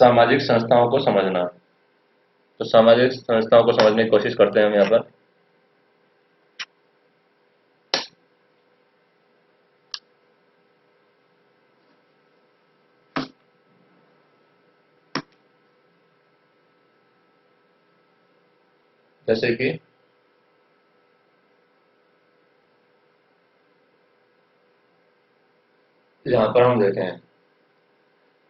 सामाजिक संस्थाओं को समझना। तो सामाजिक संस्थाओं को समझने की कोशिश करते हैं हम यहाँ पर। जैसे कि यहाँ पर हम देखें,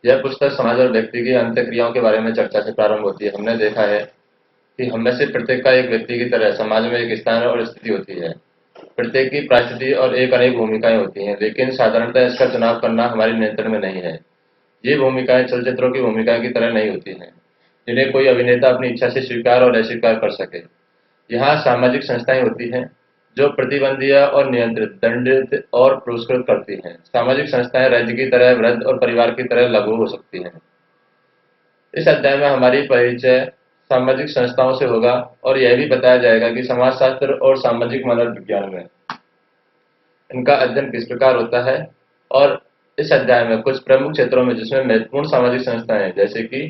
यह पुस्तक समाज और व्यक्ति की अंतःक्रियाओं के बारे में चर्चा से प्रारंभ होती है। हमने देखा है कि हम में से प्रत्येक का एक व्यक्ति की तरह समाज में एक स्थान और स्थिति होती है। प्रत्येक की परिस्थिति और एक अनेक भूमिकाएं होती हैं, लेकिन साधारणतः इसका चुनाव करना हमारे नियंत्रण में नहीं है। ये भूमिकाएं चलचित्रों की भूमिकाओं की तरह नहीं होती हैं, जिन्हें कोई अभिनेता अपनी इच्छा से स्वीकार और अस्वीकार कर सके। यहाँ सामाजिक संस्थाएं होती हैं जो प्रतिबंधीय और नियंत्रित, दंडित और पुरस्कृत करती हैं। सामाजिक संस्थाएं राज्य की तरह, वृत्त और परिवार की तरह लागू हो सकती हैं। इस अध्याय में हमारी परिचय सामाजिक संस्थाओं से होगा और यह भी बताया जाएगा कि समाजशास्त्र और सामाजिक मानव विज्ञान में इनका अध्ययन किस प्रकार होता है। और इस अध्याय में कुछ प्रमुख क्षेत्रों में जिसमें महत्वपूर्ण सामाजिक संस्थाएं जैसे कि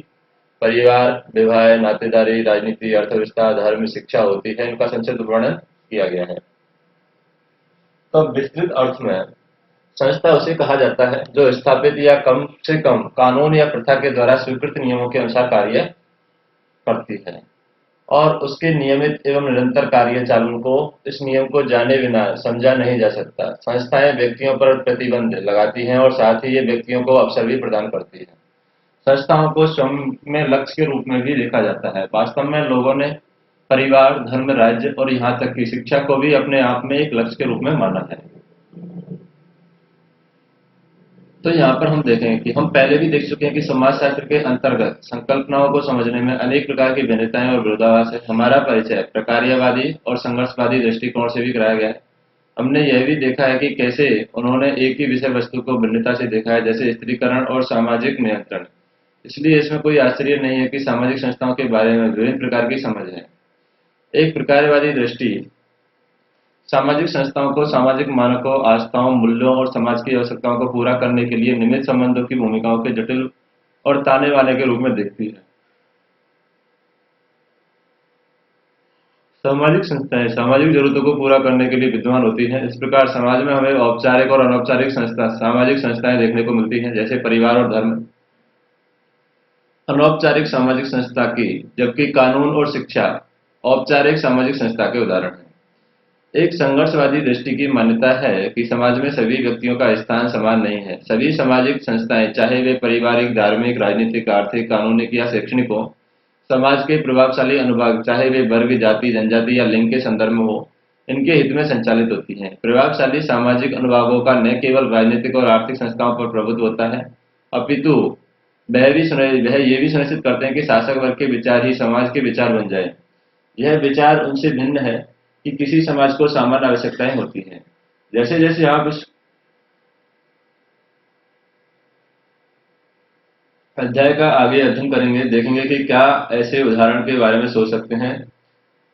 परिवार, विवाह, नातेदारी, राजनीति, अर्थव्यवस्था, धर्म, शिक्षा होती है, इनका संक्षिप्त वर्णन किया गया है। तो विस्तृत अर्थ में संस्था उसे कहा जाता है जो स्थापित या कम से कम कानून या प्रथा के द्वारा स्वीकृत नियमों के अनुसार कार्य करती है और उसके नियमित एवं निरंतर कार्य चालन को इस नियम को जाने बिना समझा नहीं जा सकता। संस्थाएं व्यक्तियों पर प्रतिबंध लगाती हैं और साथ ही ये व्यक्तियों को अवसर भी प्रदान करती है। संस्थाओं को स्वयं में लक्ष्य के रूप में भी देखा जाता है। वास्तव में लोगों ने परिवार, धर्म, राज्य और यहाँ तक कि शिक्षा को भी अपने आप में एक लक्ष्य के रूप में माना है। तो यहाँ पर हम देखें कि हम पहले भी देख चुके हैं कि समाजशास्त्र के अंतर्गत संकल्पनाओं को समझने में अनेक प्रकार की भिन्नताएं और विरोधाभास है। हमारा परिचय प्रकार्यवादी और संघर्षवादी दृष्टिकोण से भी कराया गया है। हमने यह भी देखा है कि कैसे उन्होंने एक ही विषय वस्तु को भिन्नता से देखा है, जैसे स्त्रीकरण और सामाजिक नियंत्रण। इसलिए इसमें कोई आश्चर्य नहीं है कि सामाजिक संस्थाओं के बारे में विभिन्न प्रकार की समझ है। एक प्रकार्यवादी दृष्टि सामाजिक संस्थाओं को सामाजिक मानकों, आस्थाओं, मूल्यों और समाज की आवश्यकताओं को पूरा करने के लिए निमित्त संबंधों की भूमिकाओं के जटिल और ताने वाले के रूप में देखती है। सामाजिक संस्थाएं सामाजिक जरूरतों को पूरा करने के लिए विद्यमान होती हैं। इस प्रकार समाज में हमें औपचारिक और अनौपचारिक सामाजिक संस्थाएं देखने को मिलती हैं, जैसे परिवार और धर्म अनौपचारिक सामाजिक संस्था की, जबकि कानून और शिक्षा औपचारिक सामाजिक संस्था के उदाहरण हैं। एक संघर्षवादी दृष्टि की मान्यता है कि समाज में सभी व्यक्तियों का स्थान समान नहीं है। सभी सामाजिक संस्थाएं, चाहे वे पारिवारिक, धार्मिक, राजनीतिक, आर्थिक, कानूनिक या शैक्षणिक हो, समाज के प्रभावशाली अनुभाग, चाहे वे वर्ग, जाति, जनजाति या लिंग के संदर्भ में हो, इनके हित में संचालित होती हैं। प्रभावशाली सामाजिक अनुभागों का न केवल राजनीतिक और आर्थिक संस्थाओं पर प्रभुत्व होता है, अपितु वह ये भी सुनिश्चित करते हैं कि शासक वर्ग के विचार ही समाज के विचार बन जाए। यह विचार उनसे भिन्न है कि किसी समाज को सामान्य आवश्यकताएं होती हैं। जैसे जैसे आप इस अध्याय का आगे अध्ययन करेंगे, देखेंगे कि क्या ऐसे उदाहरण के बारे में सोच सकते हैं,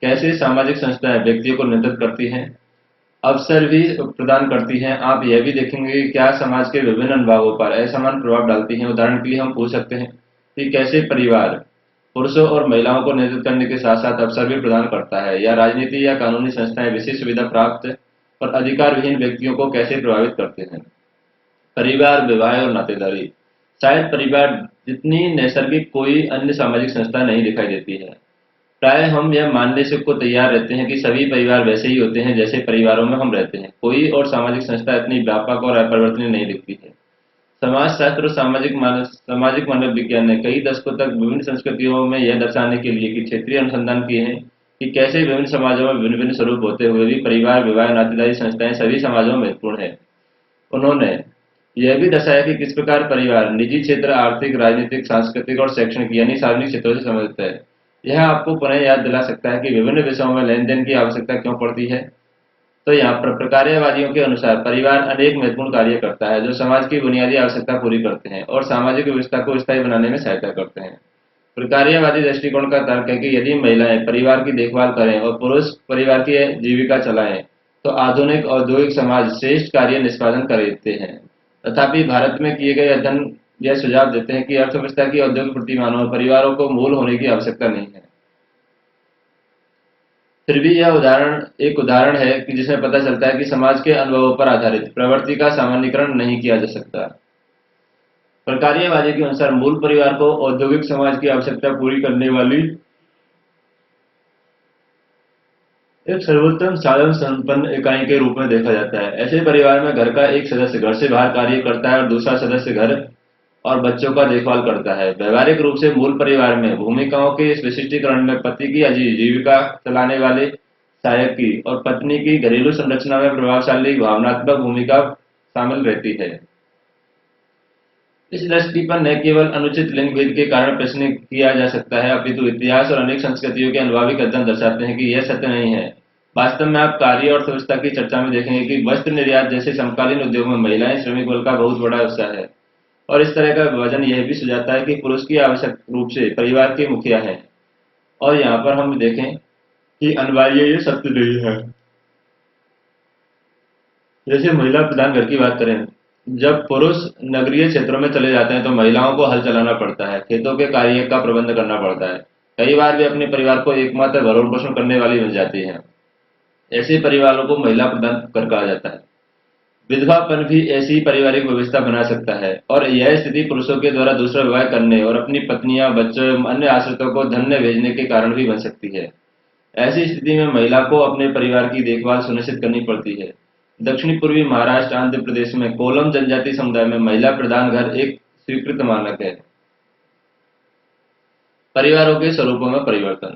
कैसे सामाजिक संस्थाएं व्यक्तियों को नियंत्रित करती हैं, अवसर भी प्रदान करती हैं। आप यह भी देखेंगे कि क्या समाज के विभिन्न अनुभागों पर असमान प्रभाव डालती हैं। उदाहरण के लिए हम पूछ सकते हैं कि कैसे परिवार पुरुषों और महिलाओं को नियंत्रित करने के साथ साथ अवसर भी प्रदान करता है, या राजनीति या कानूनी संस्थाएं विशेष सुविधा प्राप्त और अधिकार विहीन व्यक्तियों को कैसे प्रभावित करते हैं। परिवार, विवाह और नातेदारी। शायद परिवार जितनी नैसर्गिक कोई अन्य सामाजिक संस्था नहीं दिखाई देती है। प्राय हम यह मानने से को तैयार रहते हैं कि सभी परिवार वैसे ही होते हैं जैसे परिवारों में हम रहते हैं। कोई और सामाजिक संस्था इतनी व्यापक और अपरिवर्तनीय नहीं दिखती है। समाजशास्त्र और सामाजिक मानव विज्ञान ने कई दशकों तक विभिन्न संस्कृतियों में यह दर्शाने के लिए कि क्षेत्रीय अनुसंधान किए हैं कि कैसे विभिन्न समाजों में भिन्न भिन्न स्वरूप होते हुए भी परिवार, विवाह, नातेदारी संस्थाएं सभी समाजों में महत्वपूर्ण है। उन्होंने यह भी दर्शाया कि किस प्रकार परिवार निजी क्षेत्र, आर्थिक, राजनीतिक, सांस्कृतिक और शैक्षणिक यानी सार्वजनिक क्षेत्रों से संबंधित है। यह आपको पुनः याद दिला सकता है कि विभिन्न विषयों में लेन देन की आवश्यकता क्यों पड़ती है। तो यहाँ पर प्रकार्यवादियों के अनुसार परिवार अनेक महत्वपूर्ण कार्य करता है जो समाज की बुनियादी आवश्यकता पूरी करते हैं और सामाजिक व्यवस्था को स्थायी बनाने में सहायता करते हैं। प्रकार्यवादी दृष्टिकोण का तर्क है कि यदि महिलाएं परिवार की देखभाल करें और पुरुष परिवार की जीविका चलाएं तो आधुनिक औद्योगिक समाज श्रेष्ठ कार्य निष्पादन करते हैं। तथापि भारत में किए गए अध्ययन यह सुझाव देते हैं कि अर्थव्यवस्था की औद्योगिक प्रतिमानों और परिवारों को मूल होने की आवश्यकता नहीं है। फिर भी यह उदाहरण एक उदाहरण है कि जिसमें पता चलता है कि समाज के अनुभवों पर आधारित प्रवृत्ति का सामान्यीकरण नहीं किया जा सकता। प्रकार्यवादी के अनुसार मूल परिवार को औद्योगिक समाज की आवश्यकता पूरी करने वाली एक सर्वोत्तम साधन संपन्न इकाई के रूप में देखा जाता है। ऐसे परिवार में घर का एक सदस्य घर से बाहर कार्य करता है और दूसरा सदस्य घर और बच्चों का देखभाल करता है। व्यवहारिक रूप से मूल परिवार में भूमिकाओं के इस विशिष्टीकरण में पति की आजीविका चलाने वाले सहायक की और पत्नी की घरेलू संरचना में प्रभावशाली भावनात्मक भूमिका शामिल रहती है। इस दृष्टि पर न केवल अनुचित लिंग भेद के कारण प्रश्न किया जा सकता है, अपितु इतिहास और अनेक संस्कृतियों के अनुभवी अध्ययन दर्शाते हैं कि यह सत्य नहीं है। वास्तव में आप कार्य और अर्थव्यवस्था की चर्चा में देखेंगे कि वस्त्र निर्यात जैसे समकालीन उद्योग में महिलाएं श्रमिक बल का बहुत बड़ा हिस्सा है, और इस तरह का विभाजन यह भी सुझाता है कि पुरुष की आवश्यक रूप से परिवार के मुखिया है। और यहाँ पर हम देखें कि अनिवार्य ये सत्य नहीं है। जैसे महिला प्रधान घर की बात करें, जब पुरुष नगरीय क्षेत्रों में चले जाते हैं तो महिलाओं को हल चलाना पड़ता है, खेतों के कार्य का प्रबंध करना पड़ता है। कई बार वे अपने परिवार को एकमात्र भरण पोषण करने वाली बन जाती हैं। ऐसे परिवारों को महिला प्रधान घर कहा जाता है। विधवापन भी ऐसी पारिवारिक व्यवस्था बना सकता है, और यह स्थिति पुरुषों के द्वारा दूसरा विवाह करने और अपनी पत्नियां, बच्चों एवं अन्य आश्रितों को धन भेजने के कारण भी बन सकती है। ऐसी स्थिति में महिला को अपने परिवार की देखभाल सुनिश्चित करनी पड़ती है। दक्षिणी पूर्वी महाराष्ट्र, आंध्र प्रदेश में कोलम जनजाति समुदाय में महिला प्रधान घर एक स्वीकृत मानक है। परिवारों के स्वरूपों में परिवर्तन।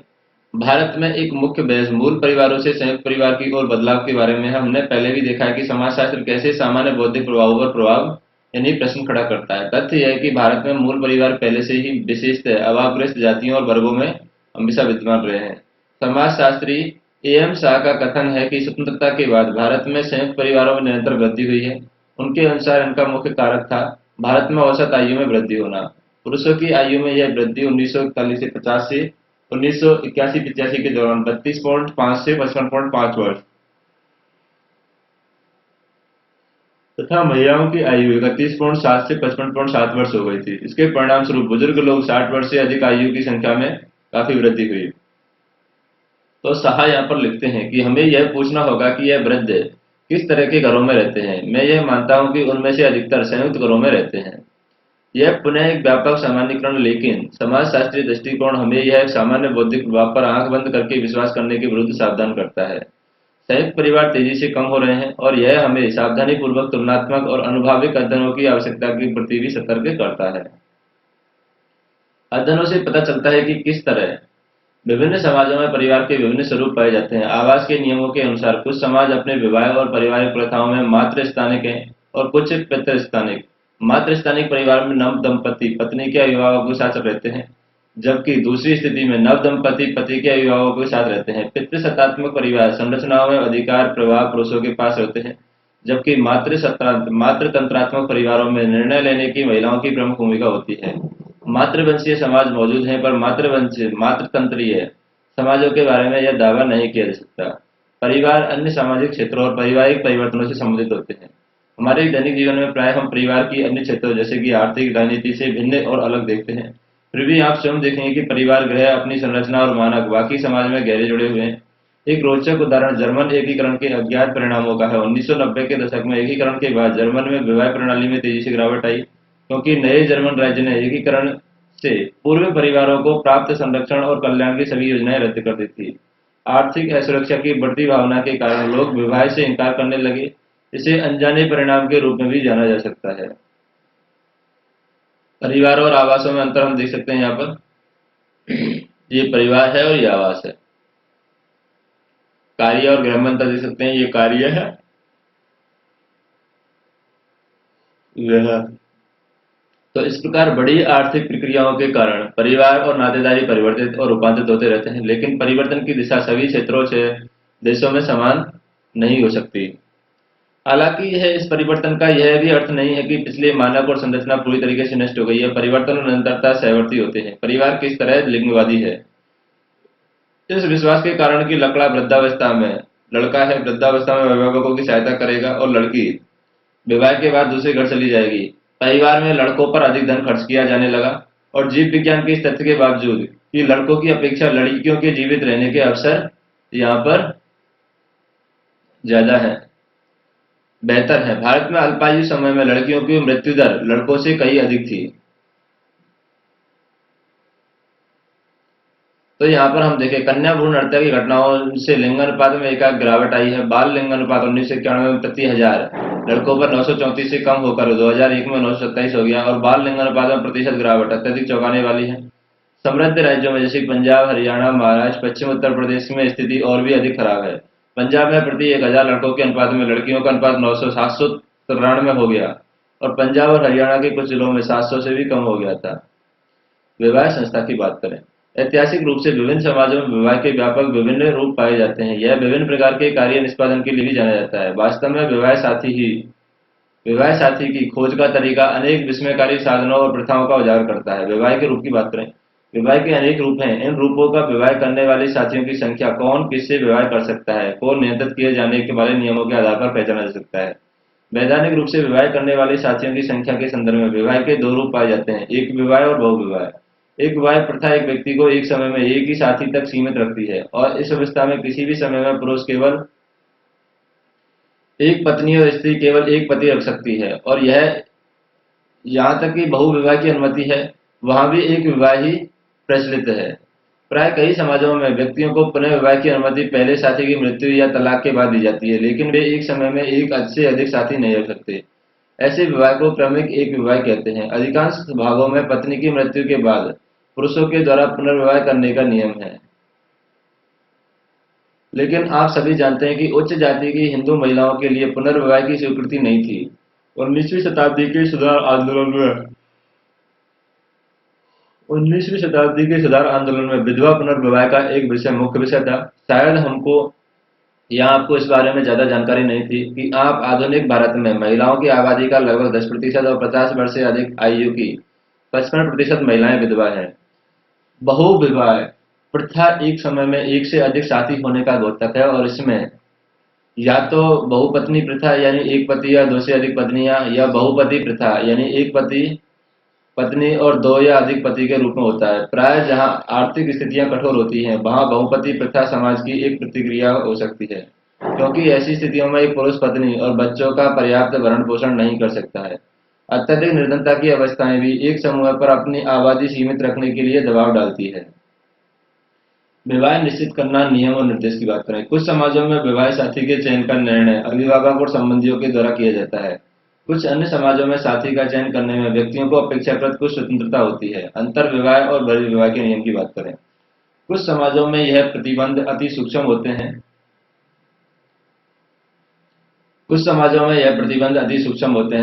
भारत में एक मुख्य बहस मूल परिवारों से संयुक्त परिवार की ओर बदलाव के बारे में है। हमने पहले भी देखा है कि समाजशास्त्र कैसे सामान्य बौद्धिक प्रभावों पर प्रभाव यानी प्रश्न खड़ा करता है। तथ्य यह है कि भारत में मूल परिवार पहले से ही विशेषतः अभावग्रस्त जातियों और वर्गों में हमेशा विद्यमान रहे हैं। समाजशास्त्री एम शाह का कथन है कि स्वतंत्रता के बाद भारत में संयुक्त परिवारों में निरंतर वृद्धि हुई है। उनके अनुसार इनका मुख्य कारक था भारत में औसत आयु में वृद्धि होना। पुरुषों की आयु में यह वृद्धि 1941 से 50 से 1981-85 के दौरान 32.5 से 55.5 वर्ष तथा महिलाओं की आयु 31.7 से 55.7 वर्ष हो गई थी। इसके परिणाम स्वरूप बुजुर्ग लोग 60 वर्ष से अधिक आयु की संख्या में काफी वृद्धि हुई। तो शाह यहाँ पर लिखते हैं कि हमें यह पूछना होगा कि यह वृद्ध किस तरह के घरों में रहते हैं। मैं यह मानता हूं कि उनमें से अधिकतर संयुक्त घरों में रहते हैं। यह पुनः एक व्यापक सामान्यीकरण, लेकिन समाजशास्त्रीय दृष्टिकोण हमें यह सामान्य बौद्धिक प्रभाव पर आंख बंद करके विश्वास करने के विरुद्ध सावधान करता है। संयुक्त परिवार तेजी से कम हो रहे हैं, और यह हमें सावधानी पूर्वक तुलनात्मक और अनुभवक अध्ययनों की आवश्यकता के प्रति भी सतर्क करता है। अध्ययनों से पता चलता है कि किस तरह विभिन्न समाजों में परिवार के विभिन्न स्वरूप पाए जाते हैं। आवास के नियमों के अनुसार कुछ समाज अपने विवाह और पारिवारिक प्रथाओं में मातृ स्थानिक हैं और कुछ पितृस्थानिक। मातृ स्थानिक परिवार में नव दंपति पत्नी के अभिभावकों के साथ रहते हैं, जबकि दूसरी स्थिति में नव दंपति पति के अभिभावकों के साथ रहते हैं। पितृसत्तात्मक परिवार संरचनाओं में अधिकार प्रभाव पुरुषों के पास होते हैं, जबकि मातृतंत्रात्मक परिवारों में निर्णय लेने की महिलाओं की प्रमुख भूमिका होती है। मातृवंशीय समाज मौजूद हैं, पर मातृतंत्रीय समाजों के बारे में यह दावा नहीं किया जा सकता। परिवार अन्य सामाजिक क्षेत्रों और पारिवारिक परिवर्तनों से संबंधित होते हैं। हमारे दैनिक जीवन में प्राय हम परिवार की अन्य क्षेत्रों जैसे कि आर्थिक राजनीति से भिन्न और अलग देखते हैं। फिर भी आप स्वयं देखेंगे कि परिवार गृह अपनी संरचना और मानक बाकी समाज में गहरे जुड़े हुए हैं। एक रोचक उदाहरण जर्मन एकीकरण के अज्ञात परिणामों का है। 1990 के दशक में एकीकरण के बाद जर्मन में विवाह प्रणाली में तेजी से गिरावट आई, क्योंकि नए जर्मन राज्य ने एकीकरण से पूर्व परिवारों को प्राप्त संरक्षण और कल्याण की सभी योजनाएं रद्द कर दी थी। आर्थिक असुरक्षा की बढ़ती भावना के कारण लोग विवाह से इनकार करने लगे। इसे अनजाने परिणाम के रूप में भी जाना जा सकता है। परिवार और आवासों में अंतर हम देख सकते हैं। यहाँ पर ये परिवार है और ये आवास है। कार्य और गृह में अंतर देख सकते हैं। ये कार्य है, गृह। तो इस प्रकार बड़ी आर्थिक प्रक्रियाओं के कारण परिवार और नातेदारी परिवर्तित और रूपांतरित होते रहते हैं, लेकिन परिवर्तन की दिशा सभी क्षेत्रों से देशों में समान नहीं हो सकती। हालांकि यह इस परिवर्तन का यह भी अर्थ नहीं है कि पिछले मानक और संरचना पूरी तरीके से नष्ट हो गई है। परिवर्तन और निरंतरता सहवर्ती होते हैं। परिवार किस तरह लिंगवादी है, इस विश्वास के कारण कि लड़का वृद्धावस्था में अभिभावकों की सहायता करेगा और लड़की विवाह के बाद दूसरे घर चली जाएगी। परिवार में लड़कों पर अधिक धन खर्च किया जाने लगा और जीव विज्ञान के इस तथ्य के बावजूद कि लड़कों की अपेक्षा लड़कियों के जीवित रहने के अवसर यहाँ पर ज्यादा है, बेहतर है। भारत में अल्पायु समय में लड़कियों की मृत्यु दर लड़कों से कहीं अधिक थी। तो यहाँ पर हम देखें कन्या भ्रूण हत्या की घटनाओं से लिंगानुपात में एकाएक गिरावट आई है। बाल लिंगानुपात 1991 में प्रति हजार लड़कों पर 934 से कम होकर 2001 में 927 हो गया और बाल लिंगानुपात में प्रतिशत गिरावट अत्यधिक चौंकाने वाली है। समृद्ध राज्यों में जैसे पंजाब, हरियाणा, महाराष्ट्र, पश्चिम उत्तर प्रदेश में स्थिति और भी अधिक खराब है। पंजाब में प्रति 1000 लड़कों के अनुपात में लड़कियों का अनुपात 793 हो गया और पंजाब और हरियाणा के कुछ जिलों में 700 से भी कम हो गया था। विवाह संस्था की बात करें, ऐतिहासिक रूप से विभिन्न समाजों में विवाह के व्यापक विभिन्न रूप पाए जाते हैं। यह विभिन्न प्रकार के कार्य निष्पादन के लिए भी जाना जाता है। वास्तव में विवाह साथी की खोज का तरीका अनेक विस्मयकारी साधनों और प्रथाओं का उजागर करता है। विवाह के रूप की बात करें, विवाह के अनेक रूप हैं। इन रूपों का विवाह करने वाले साथियों की संख्या, कौन किससे विवाह कर सकता है, को नियंत्रित किए जाने के वाले नियमों के आधार पर पहचाना जा सकता है। वैधानिक रूप से विवाह करने वाले साथियों की संख्या के संदर्भ में विवाह के दो रूप पाए जाते हैं, एक विवाह और बहुविवाह। एक विवाह प्रथा एक व्यक्ति को एक समय में एक ही साथी तक सीमित रखती है और इस अवस्था में किसी भी समय में पुरुष केवल एक पत्नी और स्त्री केवल एक पति रख सकती है और यह यहाँ तक कि बहुविवाह की अनुमति है, वहां भी एक विवाह ही प्रचलित है। प्राय कई समाजों में व्यक्तियों को पुनः विवाह की अनुमति पहले साथी की मृत्यु या तलाक के बाद दी जाती है, लेकिन वे एक समय में एक से अधिक साथी नहीं रख सकते। ऐसे विवाह को क्रमिक एक विवाह कहते हैं। अधिकांश भागों में पत्नी की मृत्यु के बाद पुरुषों के द्वारा पुनर्विवाह करने का नियम है, लेकिन आप सभी जानते हैं कि उच्च जाति की हिंदू महिलाओं के लिए पुनर्विवाह की स्वीकृति नहीं थी। 19वीं शताब्दी के सुधार आंदोलन में विधवा पुनर्विवाह का एक मुख्य विषय था। शायद आपको इस बारे में ज्यादा जानकारी नहीं थी कि आप आधुनिक भारत में महिलाओं की आबादी का लगभग 10% और 50 वर्ष से अधिक आयु की 55% महिलाएं विधवा हैं। बहुविवाह प्रथा एक समय में एक से अधिक साथी होने का द्योतक है और इसमें या तो बहुपत्नी प्रथा यानी एक पति या दो से अधिक पत्नियां, या बहुपति प्रथा यानी एक पति पत्नी और दो या अधिक पति के रूप में होता है। प्राय जहां आर्थिक स्थितियां कठोर होती हैं वहां बहुपति प्रथा समाज की एक प्रतिक्रिया हो सकती है, क्योंकि ऐसी स्थितियों में एक पुरुष पत्नी और बच्चों का पर्याप्त भरण पोषण नहीं कर सकता है। अत्यधिक निर्धनता की अवस्थाएं भी एक समूह पर अपनी आबादी सीमित रखने के लिए दबाव डालती है। विवाह निश्चित करना, नियम और निर्देश की बात करें, कुछ समाजों में विवाह साथी के चयन का निर्णय अभिभावक और संबंधियों के द्वारा किया जाता है। कुछ अन्य समाजों में साथी का चयन करने में व्यक्तियों को अपेक्षाकृत कुछ स्वतंत्रता होती है। अंतर विवाह और बहिर्विवाह के नियम की बात करें, कुछ समाजों में यह प्रतिबंध अति सूक्ष्म होते हैं।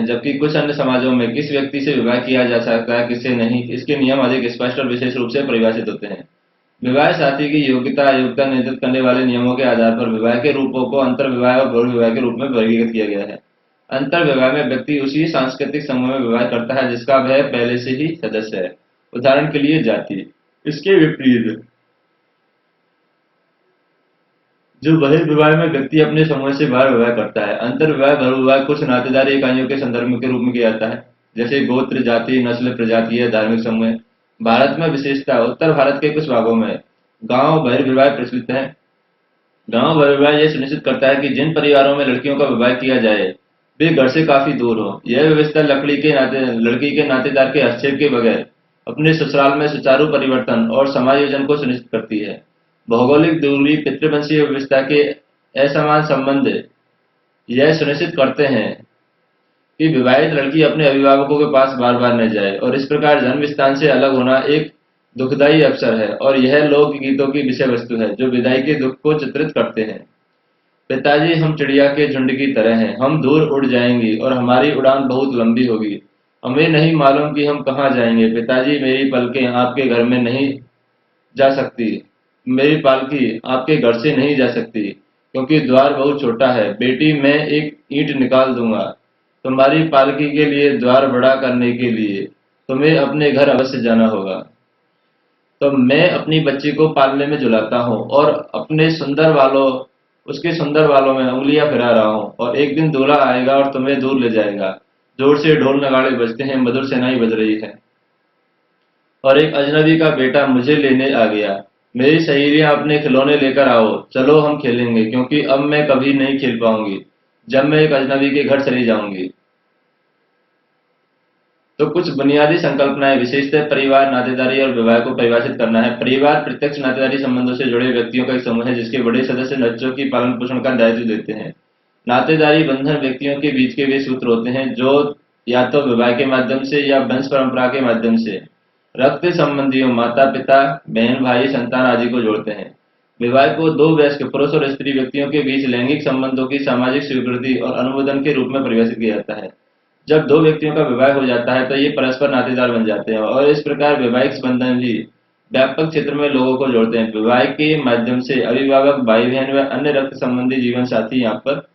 जबकि कुछ अन्य समाजों में किस व्यक्ति से विवाह किया जा सकता है, किससे नहीं, इसके नियम अधिक स्पष्ट और विशेष रूप से परिभाषित होते हैं। विवाह साथी की योग्यता अयोग्यता निर्धारित करने वाले नियमों के आधार पर विवाह के रूपों को अंतर विवाह और बहुविवाह के रूप में वर्गीकृत किया गया है। अंतर विवाह में व्यक्ति उसी सांस्कृतिक समूह में विवाह करता है जिसका वह पहले से ही सदस्य है, उदाहरण के लिए जाति। इसके विपरीत जो बहिर्विवाह में व्यक्ति अपने समूह से बाहर विवाह करता है। अंतर विवाह बहुविवाह कुछ नातेदार इकाइयों के संदर्भ के रूप में किया जाता है, जैसे गोत्र, जाति, नस्ल, प्रजातीय, धार्मिक समूह। भारत में विशेषता, उत्तर भारत के कुछ भागों में गांव बहिर्विवाह प्रचलित है। गांव बहिर्विवाह यह सुनिश्चित करता है कि जिन परिवारों में लड़कियों का विवाह किया जाए वे घर से काफी दूर हो। यह व्यवस्था लड़की के नातेदार के हस्तक्षेप के बगैर अपने ससुराल में सुचारू परिवर्तन और समायोजन को सुनिश्चित करती है। भौगोलिक दूरी, पितृवंशीय व्यवस्था के असमान संबंध यह सुनिश्चित करते हैं कि विवाहित लड़की अपने अभिभावकों के पास बार बार न जाए और इस प्रकार जन्म स्थान से अलग होना एक दुखदायी अवसर है और यह लोक गीतों की विषय वस्तु है जो विदाई के दुख को चित्रित करते हैं। पिताजी, हम चिड़िया के झुंड की तरह हैं, हम दूर उड़ जाएंगी और हमारी उड़ान बहुत लंबी होगी। हमें नहीं मालूम कि हम कहाँ जाएंगे। पिताजी, मेरी पलकें आपके घर में नहीं जा सकती, मेरी पालकी आपके घर से नहीं जा सकती क्योंकि द्वार बहुत छोटा है। बेटी, मैं एक ईंट निकाल दूंगा। तुम्हारी पालकी के लिए द्वार बड़ा करने के लिए तुम्हें अपने घर अवश्य जाना होगा। तो मैं अपनी बच्ची को पालने में झुलाता हूँ और उसके सुंदर बालों में उंगलियां फिरा रहा हूँ और एक दिन दूल्हा आएगा और तुम्हें दूर ले जाएगा। जोर से ढोल नगाड़े बजते हैं, मधुर सेनाई बज रही है। और एक अजनबी का बेटा मुझे लेने आ गया। मेरी सहेलियां अपने खिलौने लेकर आओ, चलो हम खेलेंगे, क्योंकि अब मैं कभी नहीं खेल पाऊंगी जब मैं एक अजनबी के घर चली जाऊंगी। तो कुछ बुनियादी संकल्पनाएं, विशेषतः परिवार, नातेदारी और विवाह को परिभाषित करना है। परिवार प्रत्यक्ष नातेदारी संबंधों से जुड़े व्यक्तियों का एक समूह है जिसके बड़े सदस्य बच्चों की पालन पोषण का दायित्व देते हैं। नातेदारी बंधन व्यक्तियों के बीच के वे सूत्र होते हैं जो या तो विवाह के माध्यम से या वंश परंपरा के माध्यम से रक्त संबंधियों, माता पिता, बहन भाई, संतान आदि को जोड़ते हैं। विवाह को दो वयस्क पुरुष और स्त्री व्यक्तियों के बीच लैंगिक संबंधों की सामाजिक स्वीकृति और अनुमोदन के रूप में परिभाषित किया जाता है। जब दो व्यक्तियों का विवाह हो जाता है तो ये परस्पर नातेदार बन जाते हैं और इस प्रकार वैवाहिक बंधन भी व्यापक क्षेत्र में लोगों को जोड़ते हैं। विवाह के माध्यम से अभिभावक, भाई बहन व अन्य रक्त संबंधी जीवन साथी यहाँ पर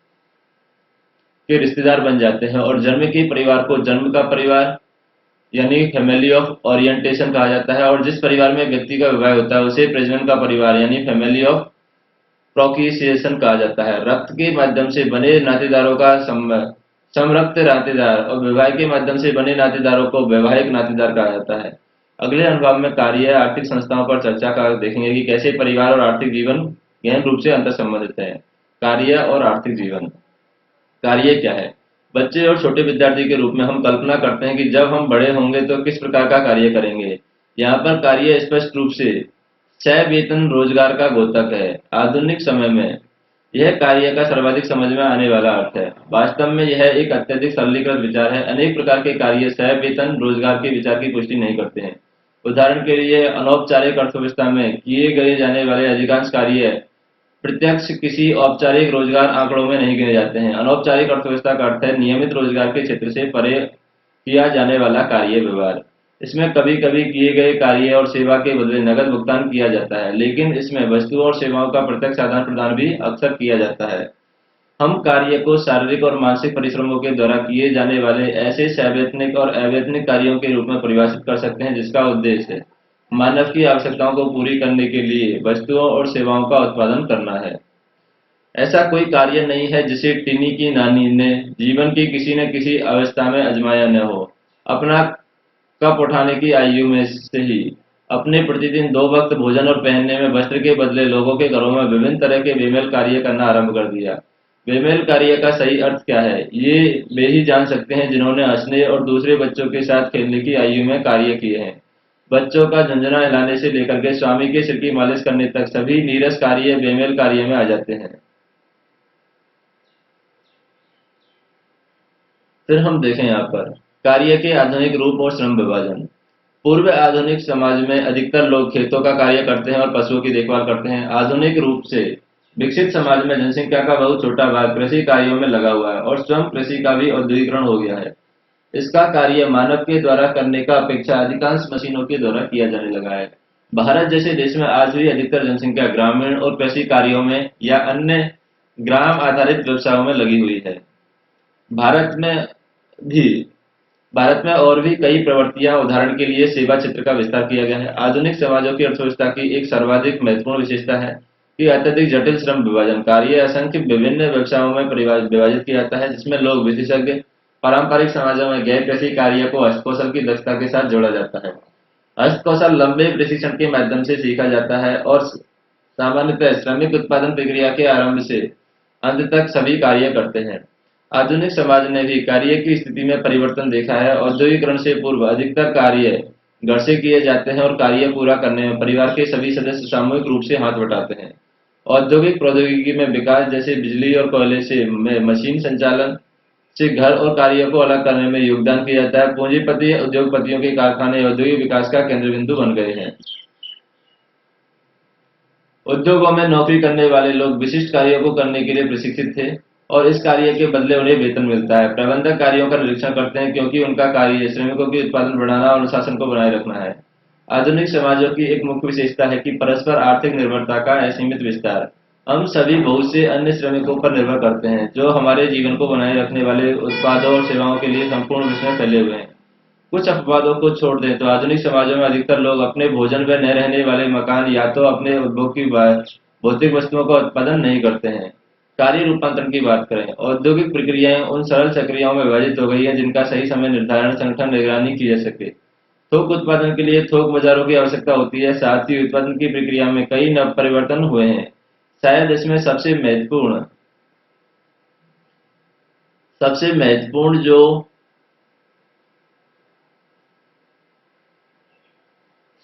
के रिश्तेदार बन जाते हैं और जन्म के परिवार को जन्म का परिवार यानी फैमिली ऑफ ओरिएंटेशन कहा जाता है, और जिस परिवार में व्यक्ति का विवाह होता है उसे प्रजनन का परिवार यानी फैमिली ऑफ प्रोक्रिएशन कहा जाता है। रक्त के माध्यम से बने नातेदारों का समरक्त नातेदार और विवाह के माध्यम से बने नातेदारों को वैवाहिक नातेदार कहा जाता है। अगले अनुभाग में कार्य आर्थिक संस्थाओं पर चर्चा कर देखेंगे कि कैसे परिवार और आर्थिक जीवन गहन रूप से अंतर संबंधित है। कार्य और आर्थिक जीवन। कार्य क्या है? बच्चे और छोटे विद्यार्थी के रूप में हम कल्पना करते हैं कि जब हम बड़े होंगे तो किस प्रकार का कार्य करेंगे। यहाँ पर कार्य स्पष्ट रूप से सह वेतन रोजगार का द्योतक है। आधुनिक समय में यह कार्य का सर्वाधिक समझ में आने वाला अर्थ है। वास्तव में यह एक अत्यधिक सरलीकृत विचार है। अनेक प्रकार के कार्य सह वेतन रोजगार के विचार की पुष्टि नहीं करते हैं। उदाहरण के लिए अनौपचारिक अर्थव्यवस्था में किए गए जाने वाले अधिकांश कार्य प्रत्यक्ष किसी औपचारिक रोजगार आंकड़ों में नहीं गिने जाते हैं। अनौपचारिक अर्थव्यवस्था का अर्थ है नियमित रोजगार के क्षेत्र से परे किया जाने वाला कार्य व्यवहार। इसमें कभी कभी किए गए कार्य और सेवा के बदले नकद भुगतान किया जाता है, लेकिन इसमें वस्तुओं और सेवाओं का प्रत्यक्ष आदान प्रदान भी अक्सर किया जाता है। हम कार्य को शारीरिक और मानसिक परिश्रमों के द्वारा किए जाने वाले ऐसे सवैतनिक और अवैतनिक कार्यों के रूप में परिभाषित कर सकते हैं जिसका उद्देश्य मानव की आवश्यकताओं को पूरी करने के लिए वस्तुओं और सेवाओं का उत्पादन करना है। ऐसा कोई कार्य नहीं है जिसे टिनी की नानी ने जीवन की किसी न किसी अवस्था में आजमाया न हो। अपना कप उठाने की आयु में से ही अपने प्रतिदिन दो वक्त भोजन और पहनने में वस्त्र के बदले लोगों के घरों में विभिन्न तरह के बेमेल कार्य करना आरंभ कर दिया। बेमेल कार्य का सही अर्थ क्या है ये वे ही जान सकते हैं जिन्होंने हंसने और दूसरे बच्चों के साथ खेलने की आयु में कार्य किए हैं। बच्चों का झुंझुना हिलाने से लेकर के स्वामी के सिर की मालिश करने तक सभी नीरस कार्य बेमेल कार्य में आ जाते हैं। फिर हम देखें यहाँ पर कार्य के आधुनिक रूप और श्रम विभाजन। पूर्व आधुनिक समाज में अधिकतर लोग खेतों का कार्य करते हैं और पशुओं की देखभाल करते हैं। आधुनिक रूप से विकसित समाज में जनसंख्या का बहुत छोटा भाग कृषि कार्यों में लगा हुआ है और स्वयं कृषि का भी औद्योगिकरण हो गया है। इसका कार्य मानव के द्वारा करने का अपेक्षा अधिकांश मशीनों के द्वारा किया जाने लगा है। भारत जैसे देश में आज भी अधिकतर जनसंख्या ग्रामीण और कृषि कार्यों में या अन्य ग्राम आधारित व्यवसायों में लगी हुई है। भारत में भी भारत में और भी कई प्रवृत्तियां, उदाहरण के लिए सेवा क्षेत्र का विस्तार किया गया है। आधुनिक समाजों की अर्थव्यवस्था की एक सर्वाधिक महत्वपूर्ण विशेषता है कि अत्यधिक जटिल श्रम विभाजन। कार्य असंख्य विभिन्न व्यवसायों में विभाजित किया जाता है जिसमें लोग विशेषज्ञ। पारंपरिक समाजों में गैर कृषि कार्य को हस्तकौशल की दक्षता के साथ जोड़ा जाता है। हस्तकौशल लंबे प्रशिक्षण के माध्यम से सीखा जाता है और सामान्यतः श्रमिक उत्पादन प्रक्रिया के आरंभ से अंत तक सभी कार्य करते हैं। आधुनिक समाज ने भी कार्य की स्थिति में परिवर्तन देखा है। औद्योगिकरण से पूर्व अधिकतर कार्य घर से किए जाते हैं और कार्य पूरा करने में परिवार के सभी सदस्य सामूहिक रूप से हाथ बटाते हैं। औद्योगिक प्रौद्योगिकी में विकास जैसे बिजली और कोयले से मशीन संचालन से घर और कार्य को अलग करने में योगदान किया जाता है। पूंजीपति उद्योगपतियों के कारखाने औद्योगिक विकास का केंद्र बिंदु बन गए हैं। उद्योगों में नौकरी करने वाले लोग विशिष्ट कार्यों को करने के लिए प्रशिक्षित थे और इस कार्य के बदले उन्हें वेतन मिलता है। प्रबंधक कार्यों का निरीक्षण करते हैं क्योंकि उनका कार्य श्रमिकों की उत्पादन बढ़ाना और अनुशासन को बनाए रखना है। आधुनिक समाजों की एक मुख्य विशेषता है कि परस्पर आर्थिक निर्भरता का असीमित विस्तार। हम सभी बहुत से अन्य श्रमिकों पर निर्भर करते हैं जो हमारे जीवन को बनाए रखने वाले उत्पादों और सेवाओं के लिए संपूर्ण विश्व में फैले हुए हैं। कुछ अपवादों को छोड़ दें तो आधुनिक समाजों में अधिकतर लोग अपने भोजन व न रहने वाले मकान या तो अपने उपभोग की भौतिक वस्तुओं का उत्पादन नहीं करते हैं। कार्य रूपांतरण की बात करें, औद्योगिक प्रक्रियाएं उन सरल प्रक्रियाओं में विभाजित हो गई हैं जिनका सही समय निर्धारण, संगठन, निगरानी की जा सके। थोक उत्पादन के लिए थोक बाजारों की आवश्यकता होती है, साथ ही उत्पादन की प्रक्रिया में कई नव परिवर्तन हुए हैं। शायद इसमें सबसे महत्वपूर्ण जो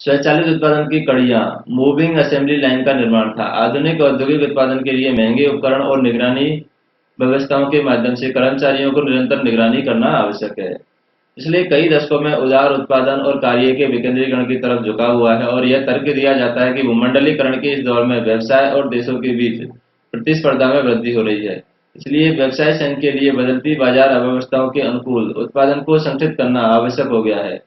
स्वचालित उत्पादन की कड़ियां, मूविंग असेंबली लाइन का निर्माण था। आधुनिक औद्योगिक उत्पादन के लिए महंगे उपकरण और निगरानी व्यवस्थाओं के माध्यम से कर्मचारियों को निरंतर निगरानी करना आवश्यक है। इसलिए कई दशकों में उदार उत्पादन और कार्य के विकेंद्रीकरण की तरफ झुका हुआ है, और यह तर्क दिया जाता है कि भूमंडलीकरण के इस दौर में व्यवसाय और देशों के बीच प्रतिस्पर्धा में वृद्धि हो रही है। इसलिए व्यवसाय संघ के लिए बदलती बाजार अव्यवस्थाओं के अनुकूल उत्पादन को संगठित करना आवश्यक हो गया है।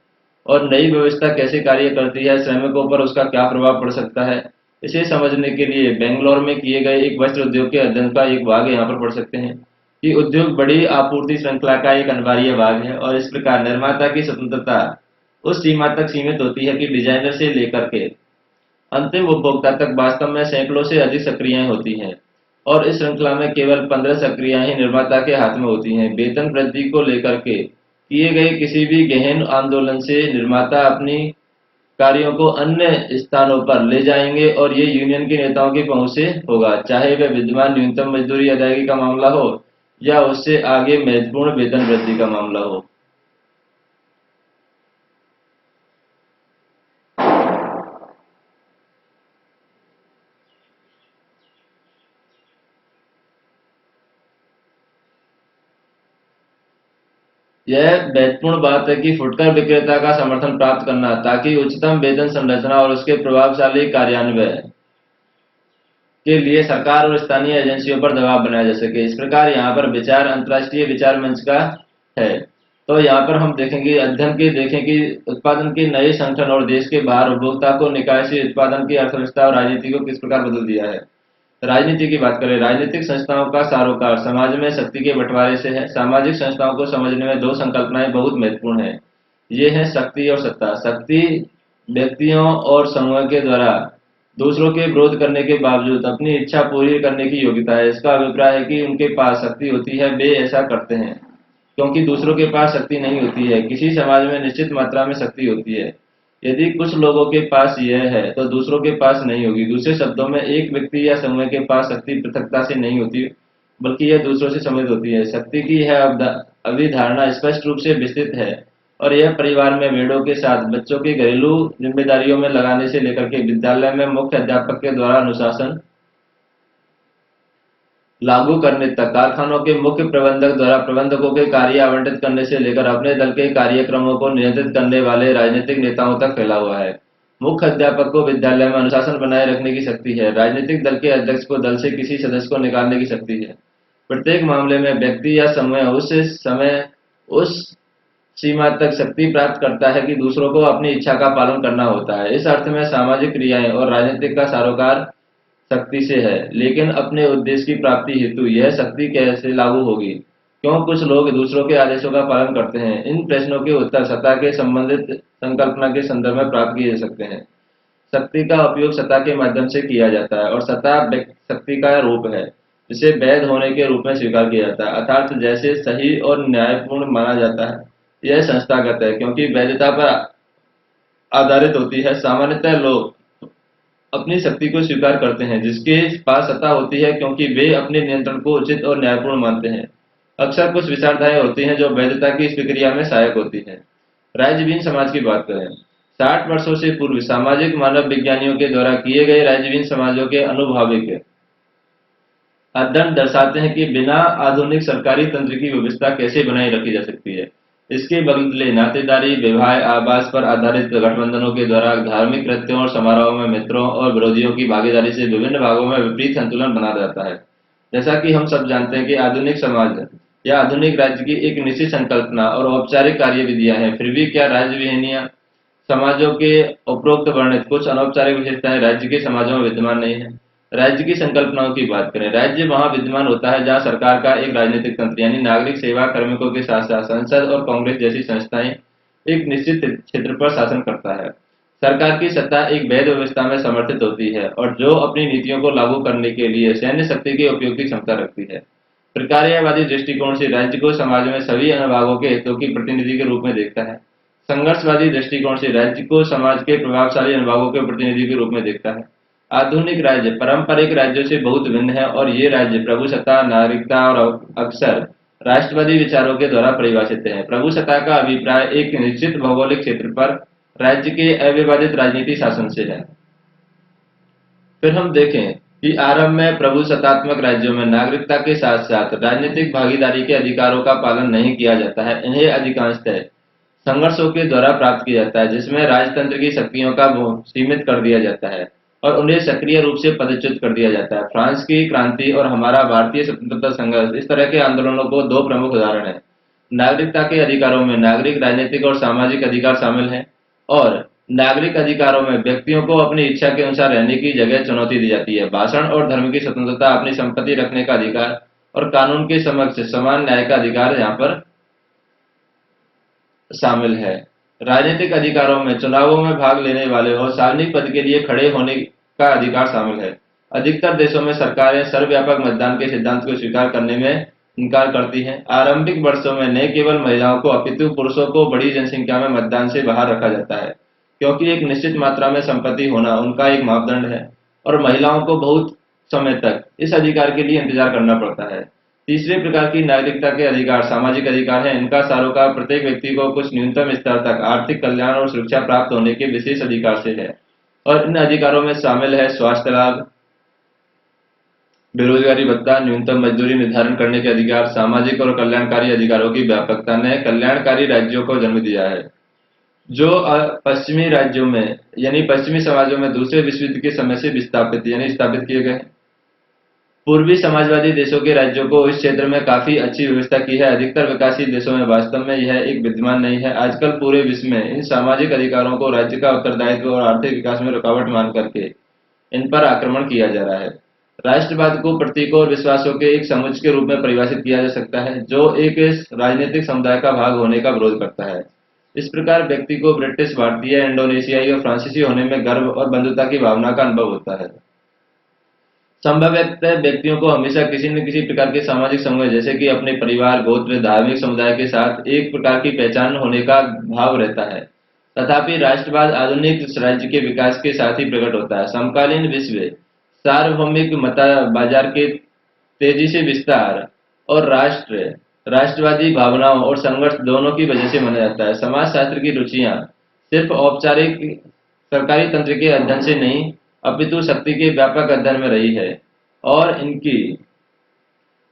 और नई व्यवस्था कैसे कार्य करती है, श्रमिकों पर उसका क्या प्रभाव पड़ सकता है, इसे समझने के लिए बेंगलोर में किए गए एक वस्त्र उद्योग के अध्ययन का एक भाग यहाँ पर पढ़ सकते हैं कि उद्योग बड़ी आपूर्ति श्रृंखला का एक अनिवार्य भाग है, और इस प्रकार निर्माता की स्वतंत्रता उस सीमा तक सीमित होती है कि डिजाइनर से लेकर के अंतिम उपभोक्ता तक वास्तव में सैकड़ों से अधिक सक्रियाएं होती हैं, और इस श्रृंखला में केवल 15 सक्रियाएं ही निर्माता के हाथ में होती हैं। वेतन वृद्धि को लेकर के किए गए किसी भी गहन आंदोलन से निर्माता अपनी कार्यों को अन्य स्थानों पर ले जाएंगे, और ये यूनियन के नेताओं की पहुंच से होगा, चाहे वह विद्यमान न्यूनतम मजदूरी अदायगी का मामला हो या उससे आगे महत्वपूर्ण वेतन वृद्धि का मामला हो। यह महत्वपूर्ण बात है कि फुटकर विक्रेता का समर्थन प्राप्त करना, ताकि उच्चतम वेतन संरचना और उसके प्रभावशाली कार्यान्वयन के लिए सरकार और स्थानीय एजेंसियों पर दबाव बनाया जा सके। इस प्रकार यहाँ पर विचार अंतर्राष्ट्रीय विचार मंच का है। तो यहाँ पर हम देखेंगे, अध्ययन के देखें कि उत्पादन के नए संगठन और देश के बाहर उपभोक्ता को निकाय से उत्पादन की अर्थव्यवस्था और राजनीति को किस प्रकार बदल दिया है। राजनीति की बात करें, राजनीतिक संस्थाओं का सरोकार समाज में शक्ति के बंटवारे से है। सामाजिक संस्थाओं को समझने में दो संकल्पनाएं बहुत महत्वपूर्ण है। ये है शक्ति और सत्ता। शक्ति व्यक्तियों और समूह के द्वारा दूसरों के विरोध करने के बावजूद अपनी इच्छा पूरी करने की योग्यता है। इसका अभिप्राय है कि उनके पास शक्ति होती है, वे ऐसा करते हैं क्योंकि दूसरों के पास शक्ति नहीं होती है। किसी समाज में निश्चित मात्रा में शक्ति होती है। यदि कुछ लोगों के पास यह है तो दूसरों के पास नहीं होगी। दूसरे शब्दों में, एक व्यक्ति या समूह के पास शक्ति पृथकता से नहीं होती, बल्कि यह दूसरों से सम्मिलित होती है। शक्ति की यह अवधारणा स्पष्ट रूप से विस्तृत है, और यह परिवार में भेड़ों के साथ बच्चों की घरेलू जिम्मेदारियों में लगाने से लेकर के विद्यालय में मुख्य अध्यापक के द्वारा अनुशासन लागू करने तक, कारखानों के मुख्य प्रबंधक द्वारा प्रबंधकों के कार्य आवंटित करने से लेकर अपने दल के कार्यक्रमों को नियंत्रित करने वाले राजनीतिक नेताओं तक फैला हुआ है। मुख्य अध्यापक को विद्यालय में अनुशासन बनाए रखने की शक्ति है। राजनीतिक दल के अध्यक्ष को दल से किसी सदस्य को निकालने की शक्ति है। प्रत्येक मामले में व्यक्ति या समूह उस सीमा तक शक्ति प्राप्त करता है कि दूसरों को अपनी इच्छा का पालन करना होता है। इस अर्थ में सामाजिक क्रियाएं और राजनीतिक का सरोकार शक्ति से है, लेकिन अपने उद्देश्य की प्राप्ति हेतु यह शक्ति कैसे लागू होगी? क्यों कुछ लोग दूसरों के आदेशों का पालन करते हैं? इन प्रश्नों के उत्तर सत्ता के संबंधित संकल्पना के संदर्भ में प्राप्त किए जा सकते हैं। शक्ति का उपयोग सत्ता के माध्यम से किया जाता है, और सत्ता शक्ति का रूप है जिसे वैध होने के रूप में स्वीकार किया जाता है, अर्थात जैसे सही और न्यायपूर्ण माना जाता है। यह संस्थागत है क्योंकि वैधता पर आधारित होती है। सामान्यतः लोग अपनी शक्ति को स्वीकार करते हैं जिसके पास सत्ता होती है, क्योंकि वे अपने नियंत्रण को उचित और न्यायपूर्ण मानते हैं। अक्सर कुछ विचारधाराएं होती हैं जो वैधता की इस प्रक्रिया में सहायक होती हैं। राज्यविहीन समाज की बात करें, 60 वर्षों से पूर्व सामाजिक मानव विज्ञानियों के द्वारा किए गए राज्यविहीन समाजों के अनुभाविक अध्ययन दर्शाते हैं कि बिना आधुनिक सरकारी तंत्र की व्यवस्था कैसे बनाए रखी जा सकती है। इसके बदले नातेदारी, विवाह, आवास पर आधारित गठबंधनों के द्वारा धार्मिक कृत्यों और समारोहों में मित्रों और विरोधियों की भागीदारी से विभिन्न भागों में विपरीत संतुलन बना जाता है। जैसा कि हम सब जानते हैं कि आधुनिक समाज या आधुनिक राज्य की एक निश्चित संकल्पना और औपचारिक कार्यविधियां हैं, फिर भी क्या राज्यविहीन समाजों के उपरोक्त वर्णित कुछ अनौपचारिक विशेषताएं राज्य के समाजों में विद्यमान नहीं है? राज्य की संकल्पनाओं की बात करें, राज्य वहां विद्यमान होता है जहां सरकार का एक राजनीतिक तंत्र यानी नागरिक सेवा कार्मिकों के साथ साथ संसद और कांग्रेस जैसी संस्थाएं एक निश्चित क्षेत्र पर शासन करता है। सरकार की सत्ता एक वैध व्यवस्था में समर्थित होती है और जो अपनी नीतियों को लागू करने के लिए सैन्य शक्ति के उपयोग की क्षमता रखती है। प्रकार्यवादी दृष्टिकोण से राज्य को समाज में सभी अनुभागों के हितों की प्रतिनिधि के रूप में देखता है। संघर्षवादी दृष्टिकोण से राज्य को समाज के प्रभावशाली अनुभागों के प्रतिनिधि के रूप में देखता है। आधुनिक राज्य पारंपरिक राज्यों से बहुत भिन्न है और ये राज्य प्रभुसत्ता, नागरिकता और अक्सर राष्ट्रवादी विचारों के द्वारा परिभाषित है। प्रभुसत्ता का अभिप्राय एक निश्चित भौगोलिक क्षेत्र पर राज्य के अविवादित राजनीतिक शासन से है। फिर हम देखें कि आरंभ में प्रभुसत्तात्मक राज्यों में नागरिकता के साथ साथ राजनीतिक भागीदारी के अधिकारों का पालन नहीं किया जाता है। इन्हें अधिकांशतः संघर्षों के द्वारा प्राप्त किया जाता है, जिसमें राजतंत्र की शक्तियों का सीमित कर दिया जाता है और उन्हें सक्रिय रूप से पदच्युत कर दिया जाता है। फ्रांस की क्रांति और हमारा भारतीय स्वतंत्रता संघर्ष इस तरह के आंदोलनों को दो प्रमुख उदाहरण हैं। नागरिकता के अधिकारों में नागरिक, राजनीतिक और सामाजिक अधिकार शामिल हैं और नागरिक अधिकारों में व्यक्तियों को अपनी इच्छा के अनुसार रहने की जगह चुनौती दी जाती है। भाषण और धर्म की स्वतंत्रता, अपनी संपत्ति रखने का अधिकार और कानून के समक्ष समान न्याय का अधिकार यहाँ पर शामिल है। राजनीतिक अधिकारों में चुनावों में भाग लेने वाले और सार्वजनिक पद के लिए खड़े होने का अधिकार शामिल है। अधिकतर देशों में सरकारें सर्वव्यापक मतदान के सिद्धांत को स्वीकार करने में इनकार करती हैं। आरंभिक वर्षों में न केवल महिलाओं को अपितु पुरुषों को बड़ी जनसंख्या में मतदान से बाहर रखा जाता है, क्योंकि एक निश्चित मात्रा में संपत्ति होना उनका एक मापदंड है और महिलाओं को बहुत समय तक इस अधिकार के लिए इंतजार करना पड़ता है। तीसरे प्रकार की नागरिकता के अधिकार सामाजिक अधिकार हैं। इनका सरोकार प्रत्येक व्यक्ति को कुछ न्यूनतम स्तर तक आर्थिक कल्याण और सुरक्षा प्राप्त होने के विशेष अधिकार से है और इन अधिकारों में शामिल है स्वास्थ्य लाभ, बेरोजगारी भत्ता, न्यूनतम मजदूरी निर्धारण करने के अधिकार। सामाजिक और कल्याणकारी अधिकारों की व्यापकता ने कल्याणकारी राज्यों को जन्म दिया है, जो पश्चिमी राज्यों में यानी पश्चिमी समाजों में दूसरे विश्व युद्ध के समय से स्थापित किए गए। पूर्वी समाजवादी देशों के राज्यों को इस क्षेत्र में काफी अच्छी व्यवस्था की है। अधिकतर विकासशील देशों में वास्तव में यह एक विद्यमान नहीं है। आजकल पूरे विश्व में इन सामाजिक अधिकारों को राज्य का उत्तरदायित्व और आर्थिक विकास में रुकावट मान करके इन पर आक्रमण किया जा रहा है। राष्ट्रवाद को प्रतीकों और विश्वासों के एक समुच्चय के रूप में परिभाषित किया जा सकता है, जो एक राजनीतिक समुदाय का भाग होने का विरोध करता है। इस प्रकार व्यक्ति को ब्रिटिश, भारतीय, इंडोनेशियाई और फ्रांसीसी होने में गर्व और बंधुता की भावना का अनुभव होता है। संभवतः व्यक्तियों को हमेशा किसी न किसी प्रकार के सामाजिक समूह जैसे कि अपने परिवार, गोत्र, धार्मिक समुदाय के साथ एक प्रकार की पहचान होने का भाव रहता है। तथापि राष्ट्रवाद आधुनिक राज्य के विकास के साथ ही प्रकट होता है। समकालीन विश्व सार्वभौमिक मता बाजार के तेजी से विस्तार और राष्ट्रवादी भावनाओं और संघर्ष दोनों की वजह से माना जाता है। समाजशास्त्र की रुचियां सिर्फ औपचारिक सरकारी तंत्र के अध्ययन से नहीं अपितु शक्ति के व्यापक अध्ययन में रही है और इनकी